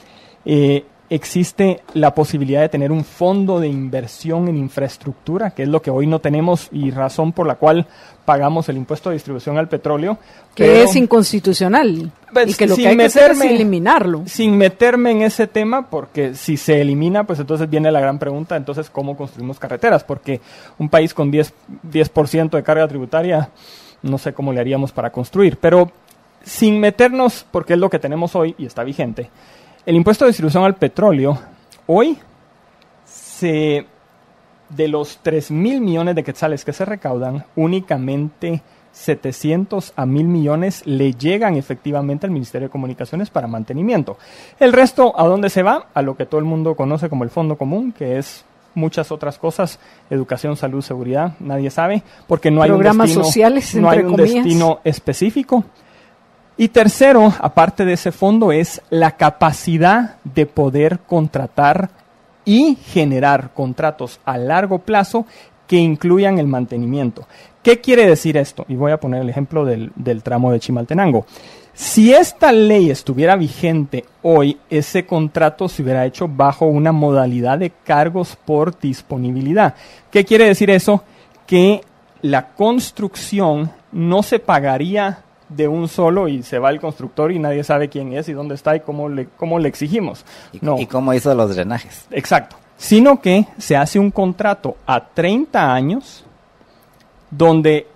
existe la posibilidad de tener un fondo de inversión en infraestructura, que es lo que hoy no tenemos y razón por la cual pagamos el impuesto de distribución al petróleo. Que es inconstitucional y que lo que hay que hacer es eliminarlo. Sin meterme en ese tema, porque si se elimina, pues entonces viene la gran pregunta, entonces ¿cómo construimos carreteras? Porque un país con 10% de carga tributaria, no sé cómo le haríamos para construir, pero sin meternos, porque es lo que tenemos hoy y está vigente. El impuesto de distribución al petróleo, hoy, de los 3,000 millones de quetzales que se recaudan, únicamente 700 a 1,000 millones le llegan efectivamente al Ministerio de Comunicaciones para mantenimiento. El resto, ¿a dónde se va? A lo que todo el mundo conoce como el Fondo Común, que es muchas otras cosas, educación, salud, seguridad, nadie sabe, porque no hay programas sociales, no hay un destino específico. Y tercero, aparte de ese fondo, es la capacidad de poder contratar y generar contratos a largo plazo que incluyan el mantenimiento. ¿Qué quiere decir esto? Y voy a poner el ejemplo del tramo de Chimaltenango. Si esta ley estuviera vigente hoy, ese contrato se hubiera hecho bajo una modalidad de cargos por disponibilidad. ¿Qué quiere decir eso? Que la construcción no se pagaría de un solo y se va el constructor y nadie sabe quién es y dónde está y cómo le exigimos. No. ¿Y cómo hizo los drenajes? Exacto. Sino que se hace un contrato a 30 años donde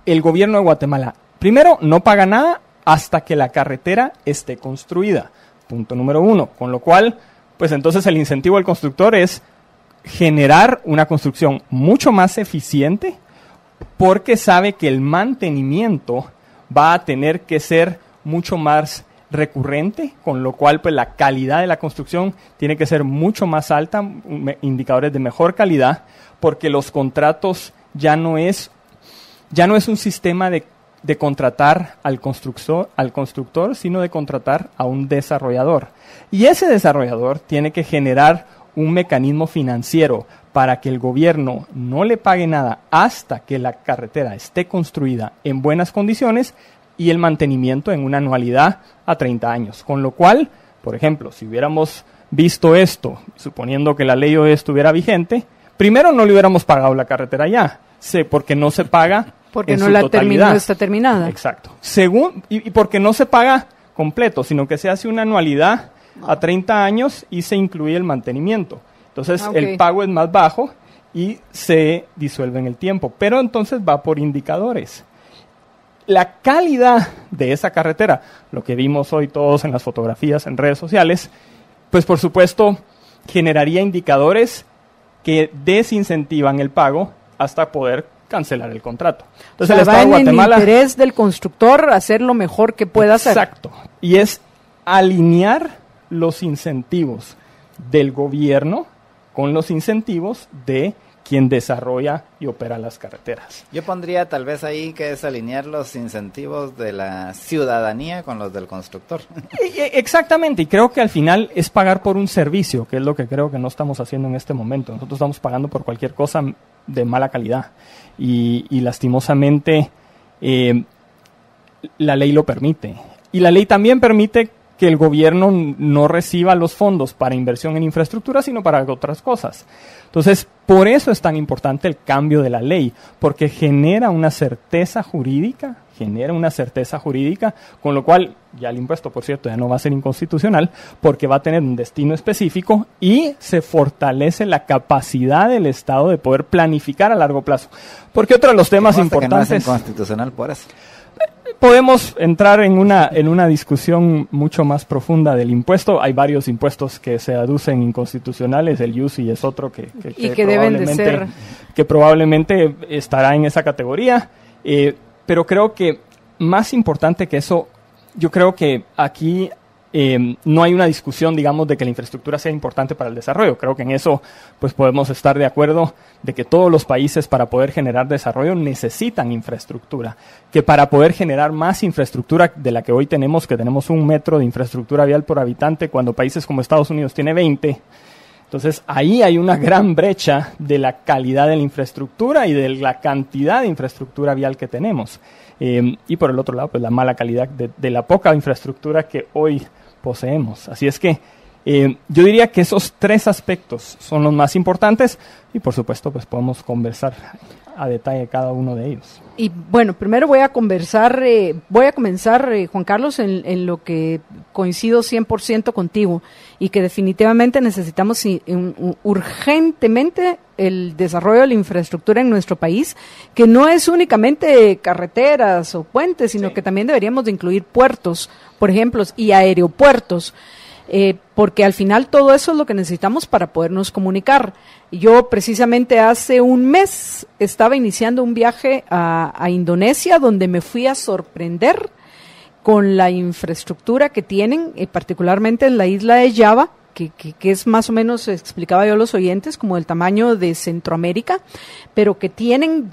el gobierno de Guatemala, primero, no paga nada hasta que la carretera esté construida. Punto número 1. Con lo cual, pues entonces el incentivo del constructor es generar una construcción mucho más eficiente porque sabe que el mantenimiento va a tener que ser mucho más recurrente, con lo cual pues la calidad de la construcción tiene que ser mucho más alta, indicadores de mejor calidad, porque los contratos ya no es un sistema de contratar al constructor, sino de contratar a un desarrollador. Y ese desarrollador tiene que generar un mecanismo financiero para que el gobierno no le pague nada hasta que la carretera esté construida en buenas condiciones y el mantenimiento en una anualidad a 30 años. Con lo cual, por ejemplo, si hubiéramos visto esto, suponiendo que la ley hoy estuviera vigente, primero no le hubiéramos pagado la carretera ya, porque no se paga porque en no su la totalidad. no está terminada. Exacto. Y porque no se paga completo, sino que se hace una anualidad a 30 años y se incluye el mantenimiento. Entonces, el pago es más bajo y se disuelve en el tiempo. Pero entonces va por indicadores. La calidad de esa carretera, lo que vimos hoy todos en las fotografías en redes sociales, pues por supuesto generaría indicadores que desincentivan el pago hasta poder cancelar el contrato. Entonces, el Estado de Guatemala, en el interés del constructor hacer lo mejor que pueda hacer. Exacto. Y es alinear los incentivos del gobierno con los incentivos de quien desarrolla y opera las carreteras. Yo pondría tal vez ahí que es alinear los incentivos de la ciudadanía con los del constructor. Exactamente, y creo que al final es pagar por un servicio, que es lo que creo que no estamos haciendo en este momento. Nosotros estamos pagando por cualquier cosa de mala calidad y lastimosamente la ley lo permite. Y la ley también permite que el gobierno no reciba los fondos para inversión en infraestructura, sino para otras cosas. Entonces, por eso es tan importante el cambio de la ley, porque genera una certeza jurídica, con lo cual ya el impuesto, por cierto, ya no va a ser inconstitucional, porque va a tener un destino específico y se fortalece la capacidad del Estado de poder planificar a largo plazo. Porque otro de los temas importantes... Que no es inconstitucional por eso. Podemos entrar en una discusión mucho más profunda del impuesto. Hay varios impuestos que se aducen inconstitucionales, el UCI es otro que deben de ser, que probablemente estará en esa categoría. Pero creo que más importante que eso, yo creo que aquí no hay una discusión, digamos, de que la infraestructura sea importante para el desarrollo. Creo que en eso pues podemos estar de acuerdo de que todos los países para poder generar desarrollo necesitan infraestructura. Que para poder generar más infraestructura de la que hoy tenemos, que tenemos 1 metro de infraestructura vial por habitante, cuando países como Estados Unidos tiene 20, entonces ahí hay una gran brecha de la calidad de la infraestructura y de la cantidad de infraestructura vial que tenemos. Y por el otro lado, pues la mala calidad de la poca infraestructura que hoy poseemos. Así es que yo diría que esos 3 aspectos son los más importantes y por supuesto pues podemos conversar a detalle cada uno de ellos. Y bueno, primero voy a comenzar, Juan Carlos, en lo que coincido 100% contigo y que definitivamente necesitamos urgentemente el desarrollo de la infraestructura en nuestro país, que no es únicamente carreteras o puentes, sino que también deberíamos de incluir puertos, por ejemplo, y aeropuertos. Porque al final todo eso es lo que necesitamos para podernos comunicar. Yo precisamente hace un mes estaba iniciando un viaje a Indonesia, donde me fui a sorprender con la infraestructura que tienen, particularmente en la isla de Java, que es más o menos, explicaba yo a los oyentes, como del tamaño de Centroamérica, pero que tienen,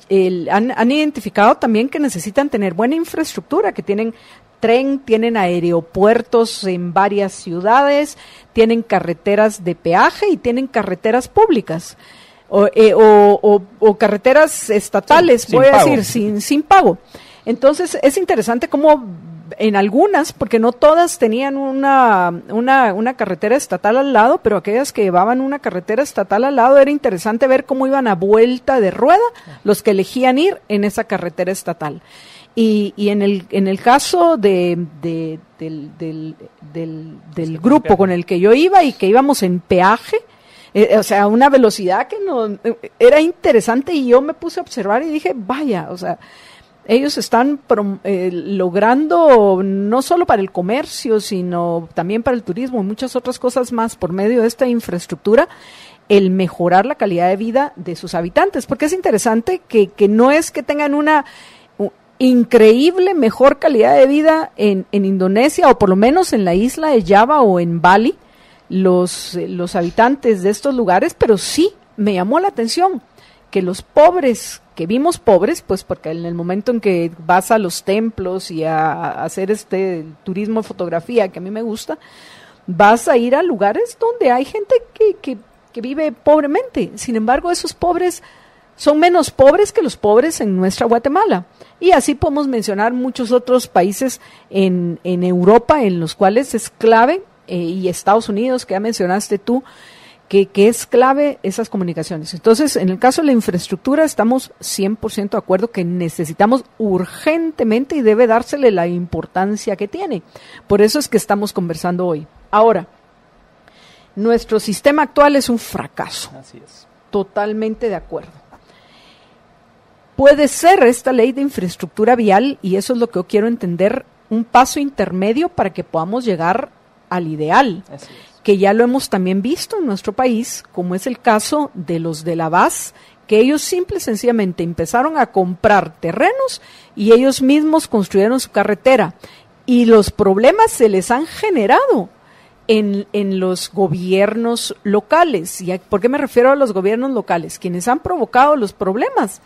han identificado también que necesitan tener buena infraestructura, que tienen tren, tienen aeropuertos en varias ciudades, tienen carreteras de peaje y tienen carreteras públicas o carreteras estatales, sin voy a pago. decir, sin pago. Entonces es interesante cómo en algunas, porque no todas tenían una carretera estatal al lado, pero aquellas que llevaban una carretera estatal al lado, era interesante ver cómo iban a vuelta de rueda los que elegían ir en esa carretera estatal. Y en el caso del grupo con el que yo iba y que íbamos en peaje, o sea, una velocidad que no era interesante, y yo me puse a observar y dije, vaya, o sea, ellos están logrando no solo para el comercio, sino también para el turismo y muchas otras cosas más por medio de esta infraestructura, el mejorar la calidad de vida de sus habitantes, porque es interesante que no es que tengan una increíble mejor calidad de vida en Indonesia, o por lo menos en la isla de Java o en Bali, los habitantes de estos lugares, pero sí me llamó la atención que los pobres, que vimos pobres, pues porque en el momento en que vas a los templos y a hacer este turismo de fotografía, que a mí me gusta, vas a ir a lugares donde hay gente que vive pobremente. Sin embargo, esos pobres son menos pobres que los pobres en nuestra Guatemala. Y así podemos mencionar muchos otros países en Europa en los cuales es clave, y Estados Unidos, que ya mencionaste tú, que es clave esas comunicaciones. Entonces, en el caso de la infraestructura, estamos 100% de acuerdo que necesitamos urgentemente y debe dársele la importancia que tiene. Por eso es que estamos conversando hoy. Ahora, nuestro sistema actual es un fracaso. Así es. Totalmente de acuerdo. Puede ser esta ley de infraestructura vial, y eso es lo que yo quiero entender, un paso intermedio para que podamos llegar al ideal. Así es. Que ya lo hemos también visto en nuestro país, como es el caso de los de la VAS, que ellos simple y sencillamente empezaron a comprar terrenos y ellos mismos construyeron su carretera. Y los problemas se les han generado en los gobiernos locales. ¿Y por qué me refiero a los gobiernos locales? Quienes han provocado los problemas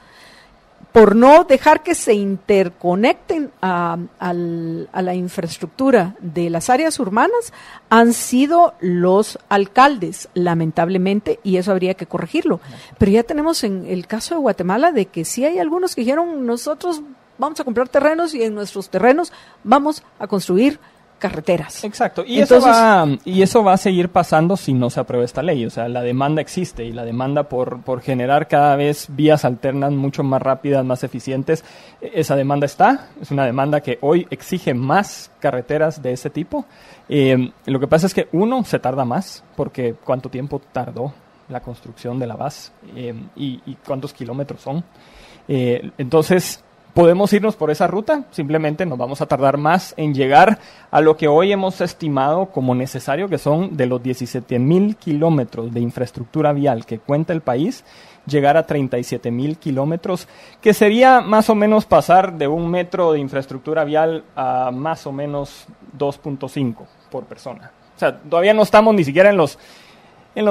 por no dejar que se interconecten a la infraestructura de las áreas urbanas han sido los alcaldes, lamentablemente, y eso habría que corregirlo. Pero ya tenemos en el caso de Guatemala de que sí hay algunos que dijeron, nosotros vamos a comprar terrenos y en nuestros terrenos vamos a construir carreteras. Exacto, y Entonces, eso va a seguir pasando si no se aprueba esta ley. O sea, la demanda existe, y la demanda por generar cada vez vías alternas mucho más rápidas, más eficientes, esa demanda está. Es una demanda que hoy exige más carreteras de ese tipo. Lo que pasa es que se tarda más, porque ¿cuánto tiempo tardó la construcción de la VAS? Y ¿cuántos kilómetros son? Entonces, podemos irnos por esa ruta, simplemente nos vamos a tardar más en llegar a lo que hoy hemos estimado como necesario, que son de los 17,000 kilómetros de infraestructura vial que cuenta el país, llegar a 37,000 kilómetros, que sería más o menos pasar de 1 metro de infraestructura vial a más o menos 2.5 por persona. O sea, todavía no estamos ni siquiera en los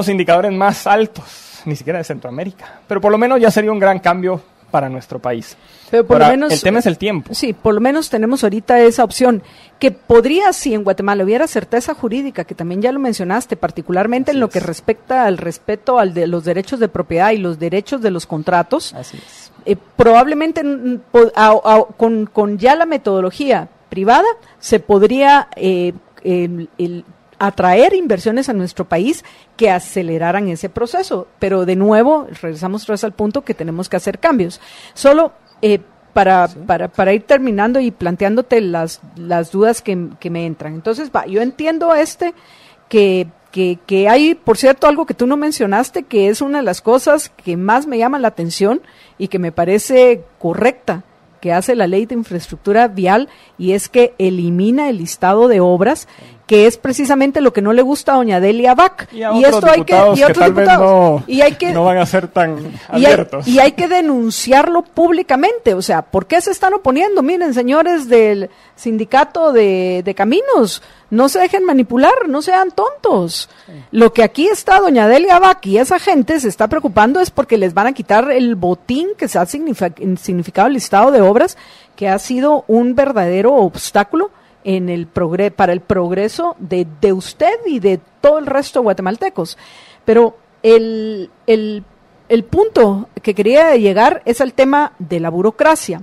indicadores más altos, ni siquiera de Centroamérica, pero por lo menos ya sería un gran cambio para nuestro país. Pero por lo menos, el tema es el tiempo. Sí, por lo menos tenemos ahorita esa opción, que podría, si en Guatemala hubiera certeza jurídica, que también ya lo mencionaste, particularmente en lo que respecta al respeto de los derechos de propiedad y los derechos de los contratos. Así es. Probablemente con ya la metodología privada se podría atraer inversiones a nuestro país que aceleraran ese proceso, pero de nuevo regresamos otra vez al punto que tenemos que hacer cambios. Solo para ir terminando y planteándote las dudas que me entran. Entonces, yo entiendo que hay, por cierto, algo que tú no mencionaste, que es una de las cosas que más me llama la atención y que me parece correcta, que hace la ley de infraestructura vial, y es que elimina el listado de obras, que es precisamente lo que no le gusta a doña Delia Bach. Y esto hay que no van a ser tan abiertos. Y hay que denunciarlo públicamente. O sea, ¿por qué se están oponiendo? Miren, señores del sindicato de caminos, no se dejen manipular, no sean tontos. Sí. Lo que aquí está doña Delia Bach y esa gente se está preocupando es porque les van a quitar el botín que se ha significado el listado de obras, que ha sido un verdadero obstáculo para el progreso de usted y de todo el resto de guatemaltecos. Pero el punto que quería llegar es al tema de la burocracia.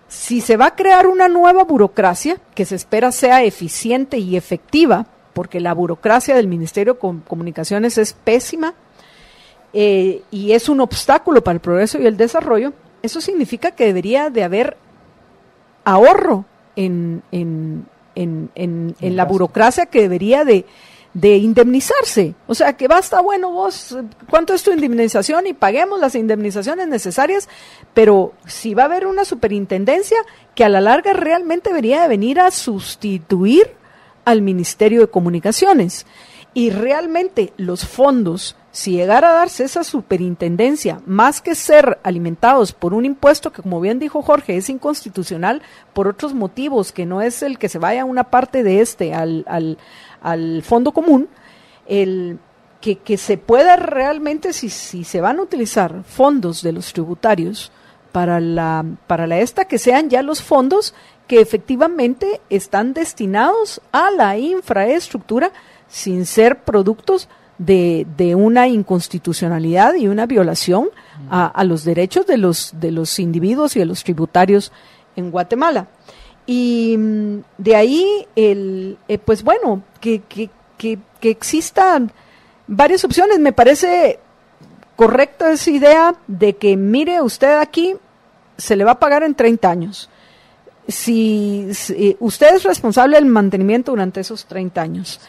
Si se va a crear una nueva burocracia, que se espera sea eficiente y efectiva, porque la burocracia del Ministerio de Comunicaciones es pésima, y es un obstáculo para el progreso y el desarrollo, eso significa que debería de haber ahorro en la burocracia que debería de indemnizarse. O sea, que basta, bueno, vos, ¿cuánto es tu indemnización? Y paguemos las indemnizaciones necesarias, pero si va a haber una superintendencia que a la larga realmente debería de venir a sustituir al Ministerio de Comunicaciones. Y realmente los fondos, si llegara a darse esa superintendencia, más que ser alimentados por un impuesto que, como bien dijo Jorge, es inconstitucional por otros motivos, que no es el que se vaya una parte de al fondo común, que se pueda realmente, si se van a utilizar fondos de los tributarios para que sean ya los fondos que efectivamente están destinados a la infraestructura, sin ser productos de una inconstitucionalidad y una violación a los derechos de los individuos y de los tributarios en Guatemala. Y de ahí, pues bueno, que existan varias opciones. Me parece correcta esa idea de que, mire, usted aquí se le va a pagar en 30 años. Si usted es responsable del mantenimiento durante esos 30 años.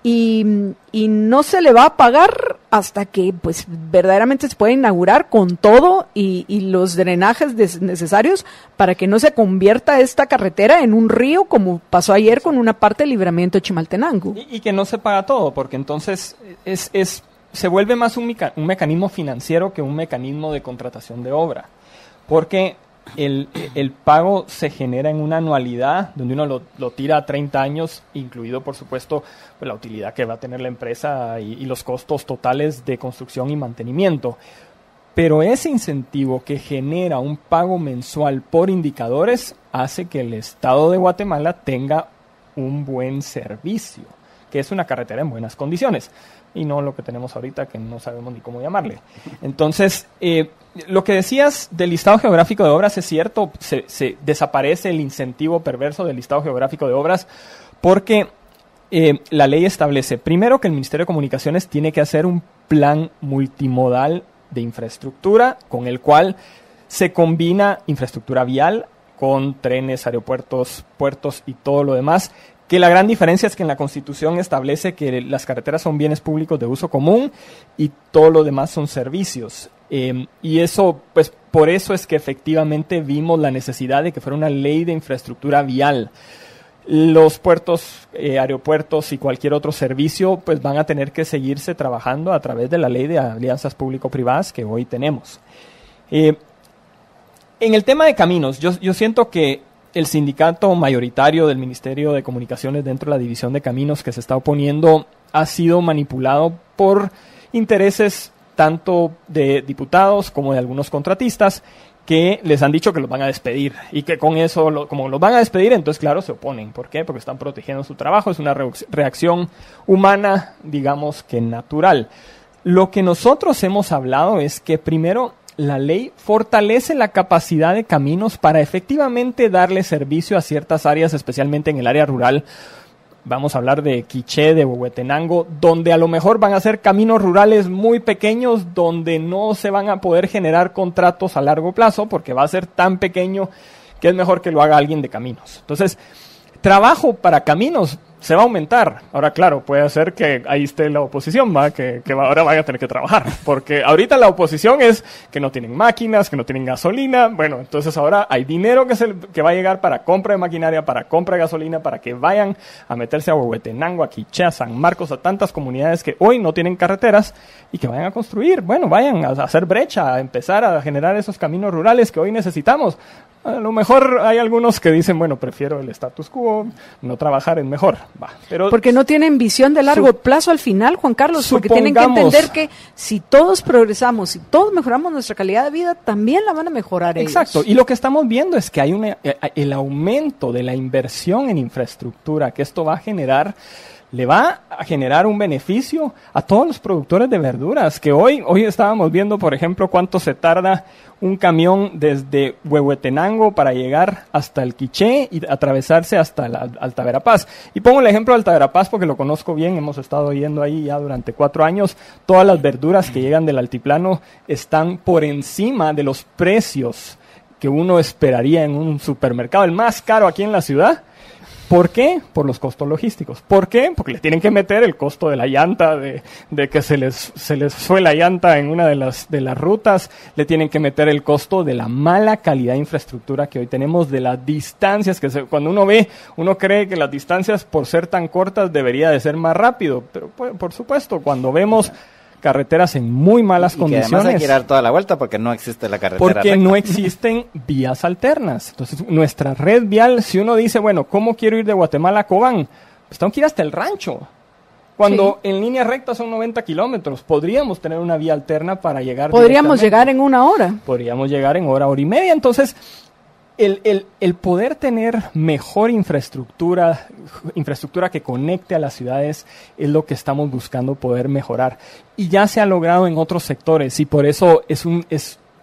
Y no se le va a pagar hasta que pues verdaderamente se pueda inaugurar con todo y los drenajes necesarios para que no se convierta esta carretera en un río, como pasó ayer con una parte del libramiento de Chimaltenango. Y que no se paga todo, porque entonces se vuelve más un mecanismo financiero que un mecanismo de contratación de obra, porque el pago se genera en una anualidad donde uno lo tira a 30 años, incluido por supuesto pues, la utilidad que va a tener la empresa y los costos totales de construcción y mantenimiento. Pero ese incentivo que genera un pago mensual por indicadores hace que el Estado de Guatemala tenga un buen servicio, que es una carretera en buenas condiciones, y no lo que tenemos ahorita que no sabemos ni cómo llamarle. Entonces, lo que decías del listado geográfico de obras es cierto, se desaparece el incentivo perverso del listado geográfico de obras porque la ley establece primero que el Ministerio de Comunicaciones tiene que hacer un plan multimodal de infraestructura con el cual se combina infraestructura vial con trenes, aeropuertos, puertos y todo lo demás, que la gran diferencia es que en la Constitución establece que las carreteras son bienes públicos de uso común y todo lo demás son servicios. Y eso, pues por eso es que efectivamente vimos la necesidad de que fuera una ley de infraestructura vial. Los puertos, aeropuertos y cualquier otro servicio pues van a tener que seguirse trabajando a través de la ley de alianzas público-privadas que hoy tenemos. En el tema de caminos, yo siento que el sindicato mayoritario del Ministerio de Comunicaciones dentro de la división de caminos que se está oponiendo ha sido manipulado por intereses tanto de diputados como de algunos contratistas que les han dicho que los van a despedir y que con eso, como los van a despedir, entonces claro, se oponen. ¿Por qué? Porque están protegiendo su trabajo, es una reacción humana, digamos que natural. Lo que nosotros hemos hablado es que primero la ley fortalece la capacidad de caminos para efectivamente darle servicio a ciertas áreas, especialmente en el área rural. Vamos a hablar de Quiché, de Huehuetenango, donde a lo mejor van a ser caminos rurales muy pequeños, donde no se van a poder generar contratos a largo plazo, porque va a ser tan pequeño que es mejor que lo haga alguien de caminos. Entonces, trabajo para caminos se va a aumentar. Ahora, claro, puede ser que ahí esté la oposición, ¿va? Que ahora vaya a tener que trabajar. Porque ahorita la oposición es que no tienen máquinas, que no tienen gasolina. Bueno, entonces ahora hay dinero que va a llegar para compra de maquinaria, para compra de gasolina, para que vayan a meterse a Huehuetenango, a Quiché, a San Marcos, a tantas comunidades que hoy no tienen carreteras y que vayan a construir. Bueno, vayan a hacer brecha, a empezar a generar esos caminos rurales que hoy necesitamos. A lo mejor hay algunos que dicen, bueno, prefiero el status quo, no trabajar es mejor. Pero porque no tienen visión de largo plazo al final, Juan Carlos, porque tienen que entender que si todos progresamos, si todos mejoramos nuestra calidad de vida, también la van a mejorar ellos. Exacto, y lo que estamos viendo es que hay el aumento de la inversión en infraestructura, que esto va a generar... Le va a generar un beneficio a todos los productores de verduras, que hoy estábamos viendo, por ejemplo, cuánto se tarda un camión desde Huehuetenango para llegar hasta el Quiché y atravesarse hasta Alta Verapaz. Y pongo el ejemplo de Alta Verapaz porque lo conozco bien, hemos estado yendo ahí ya durante 4 años. Todas las verduras que llegan del altiplano están por encima de los precios que uno esperaría en un supermercado, el más caro aquí en la ciudad. ¿Por qué? Por los costos logísticos. ¿Por qué? Porque le tienen que meter el costo de la llanta, de que se les fue la llanta en una de las rutas, le tienen que meter el costo de la mala calidad de infraestructura que hoy tenemos, de las distancias, cuando uno cree que las distancias por ser tan cortas debería de ser más rápido, pero por supuesto, cuando vemos carreteras en muy malas condiciones. Que además hay que dar toda la vuelta porque no existe la carretera porque recta. no existen vías alternas. Entonces, nuestra red vial, si uno dice, bueno, ¿cómo quiero ir de Guatemala a Cobán? Pues tengo que ir hasta el rancho. Cuando en línea recta son 90 kilómetros, podríamos tener una vía alterna para llegar. Podríamos llegar en 1 hora. Podríamos llegar en hora y media. Entonces, el poder tener mejor infraestructura que conecte a las ciudades es lo que estamos buscando poder mejorar. Y ya se ha logrado en otros sectores y por eso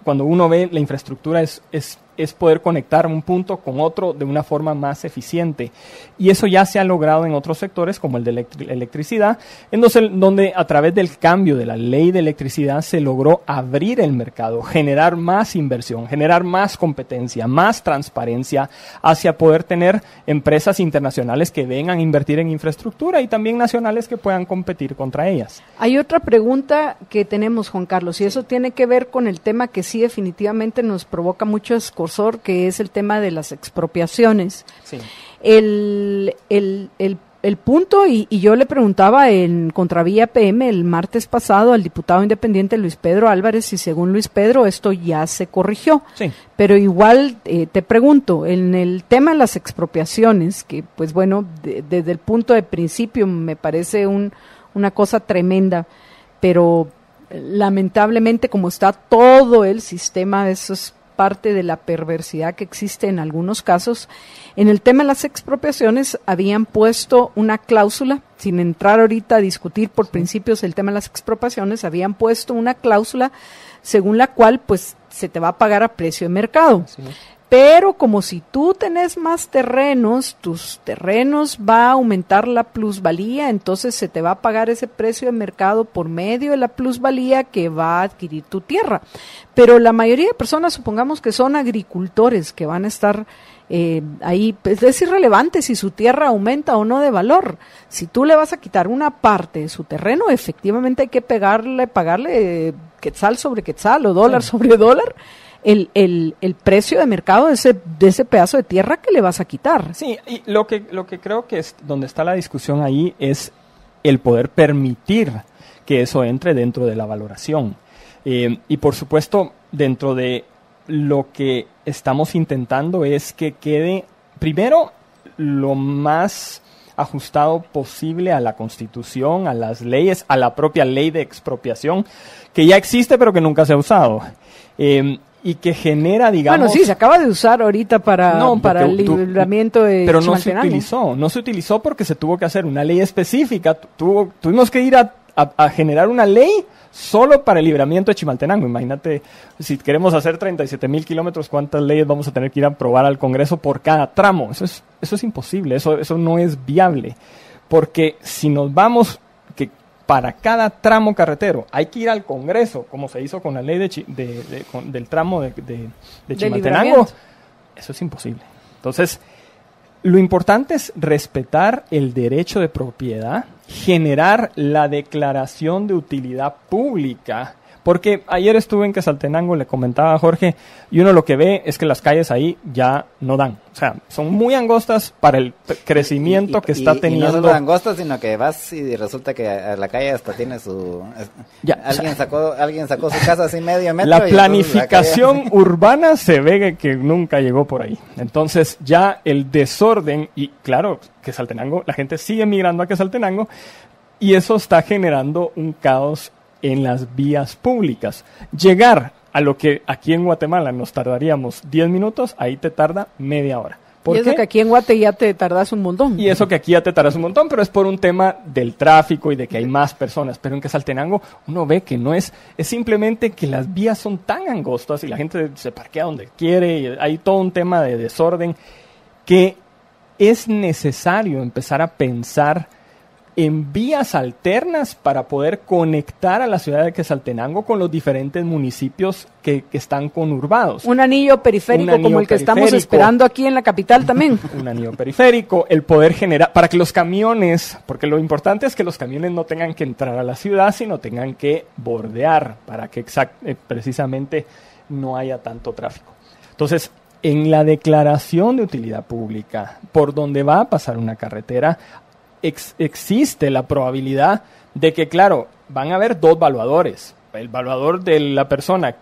cuando uno ve la infraestructura es poder conectar un punto con otro de una forma más eficiente. Y eso ya se ha logrado en otros sectores, como el de electricidad, donde a través del cambio de la ley de electricidad se logró abrir el mercado, generar más inversión, generar más competencia, más transparencia, hacia poder tener empresas internacionales que vengan a invertir en infraestructura y también nacionales que puedan competir contra ellas. Hay otra pregunta que tenemos, Juan Carlos, y eso tiene que ver con el tema que sí definitivamente nos provoca mucho escozor, que es el tema de las expropiaciones. Sí. El punto, y yo le preguntaba en Contravía PM el martes pasado al diputado independiente Luis Pedro Álvarez si según Luis Pedro esto ya se corrigió. Sí. Pero igual te pregunto, en el tema de las expropiaciones, que pues bueno, desde el punto de principio me parece una cosa tremenda, pero lamentablemente como está todo el sistema, eso es parte de la perversidad que existe en algunos casos. En el tema de las expropiaciones habían puesto una cláusula, sin entrar ahorita a discutir por principios el tema de las expropiaciones, habían puesto una cláusula según la cual pues se te va a pagar a precio de mercado. Sí. Pero como si tú tenés más terrenos, tus terrenos va a aumentar la plusvalía, entonces se te va a pagar ese precio de mercado por medio de la plusvalía que va a adquirir tu tierra. Pero la mayoría de personas, supongamos que son agricultores que van a estar ahí, pues es irrelevante si su tierra aumenta o no de valor. Si tú le vas a quitar una parte de su terreno, efectivamente hay que pagarle quetzal sobre quetzal o dólar sobre dólar. El precio de mercado de ese pedazo de tierra que le vas a quitar. Sí, y lo que creo que es donde está la discusión ahí es el poder permitir que eso entre dentro de la valoración. Y por supuesto, dentro de lo que estamos intentando es que quede, primero, lo más ajustado posible a la Constitución, a las leyes, a la propia ley de expropiación, que ya existe pero que nunca se ha usado. Y que genera, digamos... Bueno, sí, se acaba de usar ahorita para el libramiento de pero Chimaltenango. no se utilizó porque se tuvo que hacer una ley específica. Tuvimos que ir a generar una ley solo para el libramiento de Chimaltenango. Imagínate, si queremos hacer 37,000 kilómetros, ¿cuántas leyes vamos a tener que ir a aprobar al Congreso por cada tramo? Eso es imposible, eso no es viable. Porque si nos vamos... para cada tramo carretero hay que ir al Congreso, como se hizo con la ley del tramo de Chimaltenango. Eso es imposible. Entonces, lo importante es respetar el derecho de propiedad, generar la declaración de utilidad pública, Porque ayer estuve en Quetzaltenango, le comentaba a Jorge, y uno lo que ve es que las calles ahí ya no dan. O sea, son muy angostas para el crecimiento que está teniendo. Y no solo angostas, sino que vas y resulta que a la calle hasta tiene su... alguien sacó su casa así medio metro. La planificación urbana se ve que nunca llegó por ahí. Entonces ya el desorden, y claro, Quetzaltenango, la gente sigue migrando a Quetzaltenango, y eso está generando un caos en las vías públicas. Llegar a lo que aquí en Guatemala nos tardaríamos 10 minutos, ahí te tarda media hora. Y eso que aquí en Guate ya te tardas un montón. Y eso que aquí ya te tardas un montón, pero es por un tema del tráfico y de que hay más personas. Pero en Quetzaltenango uno ve que no es simplemente que las vías son tan angostas y la gente se parquea donde quiere, y hay todo un tema de desorden que es necesario empezar a pensar en vías alternas para poder conectar a la ciudad de Quetzaltenango con los diferentes municipios que están conurbados. Un anillo periférico como el que estamos esperando aquí en la capital también. Un anillo periférico, el poder generar, para que los camiones, porque lo importante es que los camiones no tengan que entrar a la ciudad, sino tengan que bordear para que precisamente no haya tanto tráfico. Entonces, en la declaración de utilidad pública, por donde va a pasar una carretera, existe la probabilidad de que, claro, van a haber dos valuadores. El valuador de la persona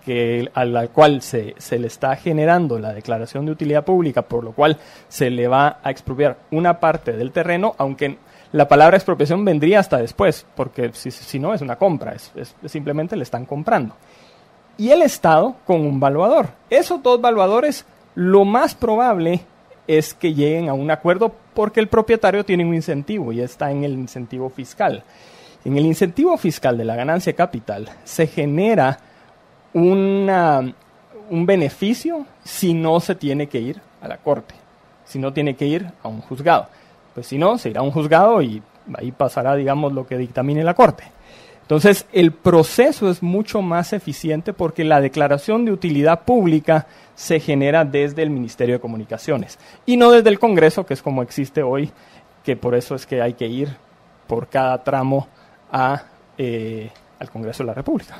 a la cual se le está generando la declaración de utilidad pública, por lo cual se le va a expropiar una parte del terreno, aunque la palabra expropiación vendría hasta después, porque si no es una compra, es simplemente le están comprando. Y el Estado con un valuador. Esos dos valuadores, lo más probable es que lleguen a un acuerdo porque el propietario tiene un incentivo y está en el incentivo fiscal. En el incentivo fiscal de la ganancia de capital se genera un beneficio si no se tiene que ir a la corte, si no tiene que ir a un juzgado. Pues si no, se irá a un juzgado y ahí pasará, digamos, lo que dictamine la corte. Entonces, el proceso es mucho más eficiente porque la declaración de utilidad pública se genera desde el Ministerio de Comunicaciones y no desde el Congreso, que es como existe hoy, que por eso es que hay que ir por cada tramo al Congreso de la República.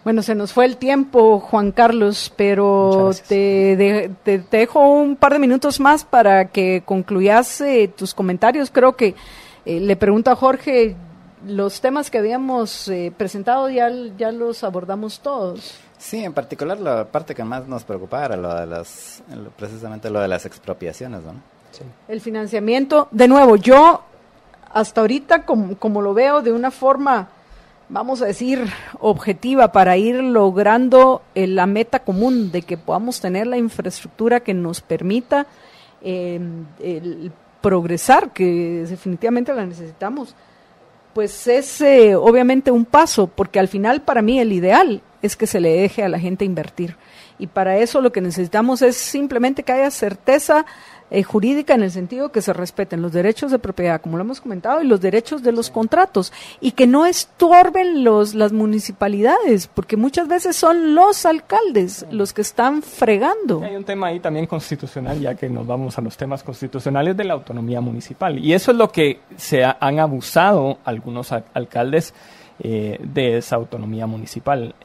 Bueno, se nos fue el tiempo, Juan Carlos, pero te dejo un par de minutos más para que concluyas tus comentarios. Creo que le pregunto a Jorge, los temas que habíamos presentado ya los abordamos todos. Sí, en particular la parte que más nos preocupaba era precisamente lo de las expropiaciones, ¿no? Sí. El financiamiento, de nuevo, yo hasta ahorita como lo veo de una forma, vamos a decir, objetiva para ir logrando la meta común de que podamos tener la infraestructura que nos permita el progresar, que definitivamente la necesitamos. Pues es obviamente un paso, porque al final para mí el ideal es que se le deje a la gente invertir. Y para eso lo que necesitamos es simplemente que haya certeza jurídica en el sentido que se respeten los derechos de propiedad, como lo hemos comentado, y los derechos de los contratos, y que no estorben las municipalidades, porque muchas veces son los alcaldes los que están fregando. Hay un tema ahí también constitucional, ya que nos vamos a los temas constitucionales de la autonomía municipal, y eso es lo que han abusado algunos alcaldes de esa autonomía municipal.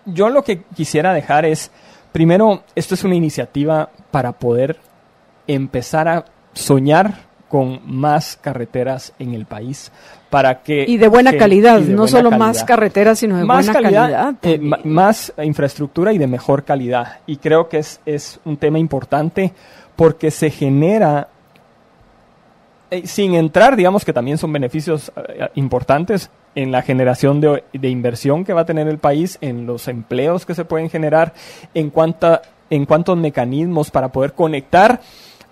Yo lo que quisiera dejar es, primero, esto es una iniciativa para poder empezar a soñar con más carreteras en el país para que y de buena calidad, no solo más carreteras, sino de buena calidad, más infraestructura y de mejor calidad. Y creo que es un tema importante porque se genera, sin entrar, digamos que también son beneficios importantes en la generación de inversión que va a tener el país, en los empleos que se pueden generar, en cuantos mecanismos para poder conectar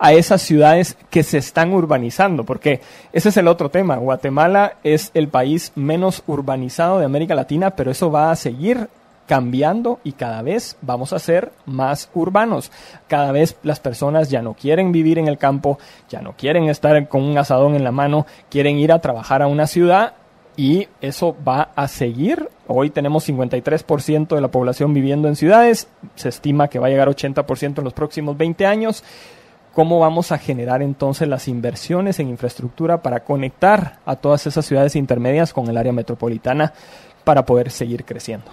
a esas ciudades que se están urbanizando, porque ese es el otro tema. Guatemala es el país menos urbanizado de América Latina, pero eso va a seguir cambiando y cada vez vamos a ser más urbanos. Cada vez las personas ya no quieren vivir en el campo, ya no quieren estar con un asadón en la mano, quieren ir a trabajar a una ciudad y eso va a seguir. Hoy tenemos 53% de la población viviendo en ciudades, se estima que va a llegar a 80% en los próximos 20 años. ¿Cómo vamos a generar entonces las inversiones en infraestructura para conectar a todas esas ciudades intermedias con el área metropolitana para poder seguir creciendo?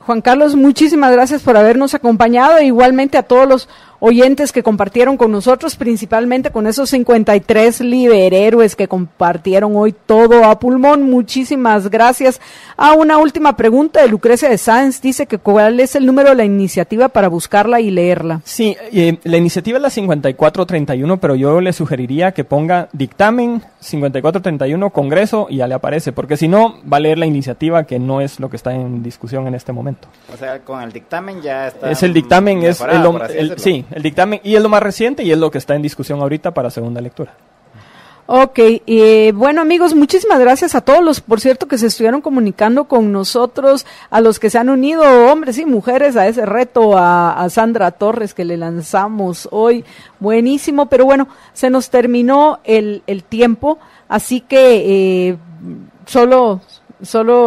Juan Carlos, muchísimas gracias por habernos acompañado, e igualmente a todos los oyentes que compartieron con nosotros, principalmente con esos 53 liberhéroes que compartieron hoy todo a pulmón. Muchísimas gracias. Una última pregunta de Lucrecia de Sáenz, dice que cuál es el número de la iniciativa para buscarla y leerla. Sí, la iniciativa es la 5431, pero yo le sugeriría que ponga dictamen 5431 Congreso y ya le aparece, porque si no va a leer la iniciativa, que no es lo que está en discusión en este momento. O sea, con el dictamen ya está. Es el dictamen, sí, el dictamen, y es lo más reciente y es lo que está en discusión ahorita para segunda lectura. Ok, bueno amigos, muchísimas gracias a todos los, por cierto, que se estuvieron comunicando con nosotros, a los que se han unido, hombres y mujeres, a ese reto, a Sandra Torres que le lanzamos hoy, buenísimo, pero bueno, se nos terminó el tiempo, así que solo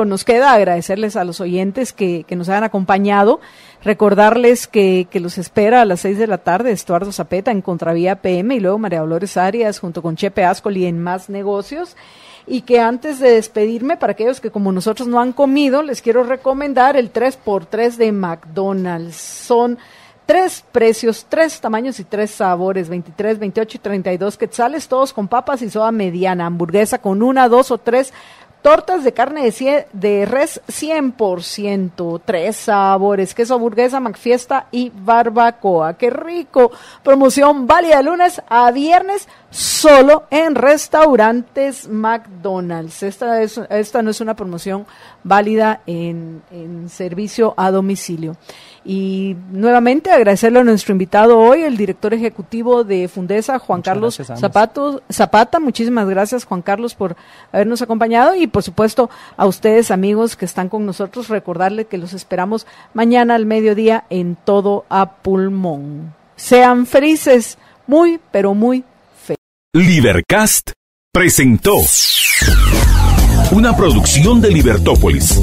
nos queda agradecerles a los oyentes que nos hayan acompañado, recordarles que los espera a las 6 de la tarde Estuardo Zapeta en Contravía PM y luego María Dolores Arias junto con Chepe Ascoli en Más Negocios, y que antes de despedirme, para aquellos que como nosotros no han comido, les quiero recomendar el 3x3 de McDonald's. Son 3 precios, 3 tamaños y 3 sabores, 23, 28 y 32 quetzales, todos con papas y soda mediana, hamburguesa con 1, 2 o 3 tortas de carne de res 100%, 3 sabores, queso hamburguesa, McFiesta y barbacoa. ¡Qué rico! Promoción válida de lunes a viernes solo en restaurantes McDonald's. Esta no es una promoción válida en servicio a domicilio. Y nuevamente agradecerle a nuestro invitado hoy, el director ejecutivo de Fundesa, Juan Carlos Zapata. Muchísimas gracias, Juan Carlos, por habernos acompañado, y por supuesto a ustedes, amigos, que están con nosotros, recordarles que los esperamos mañana al mediodía en Todo a Pulmón. Sean felices, muy, pero muy felices. Libercast presentó una producción de Libertópolis.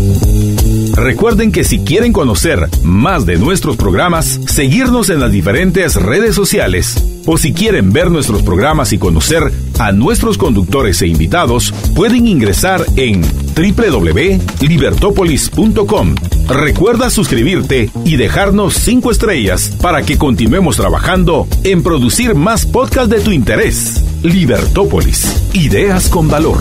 Recuerden que si quieren conocer más de nuestros programas, seguirnos en las diferentes redes sociales, o si quieren ver nuestros programas y conocer a nuestros conductores e invitados, pueden ingresar en www.libertopolis.com. Recuerda suscribirte y dejarnos 5 estrellas para que continuemos trabajando en producir más podcasts de tu interés. Libertópolis, ideas con valor.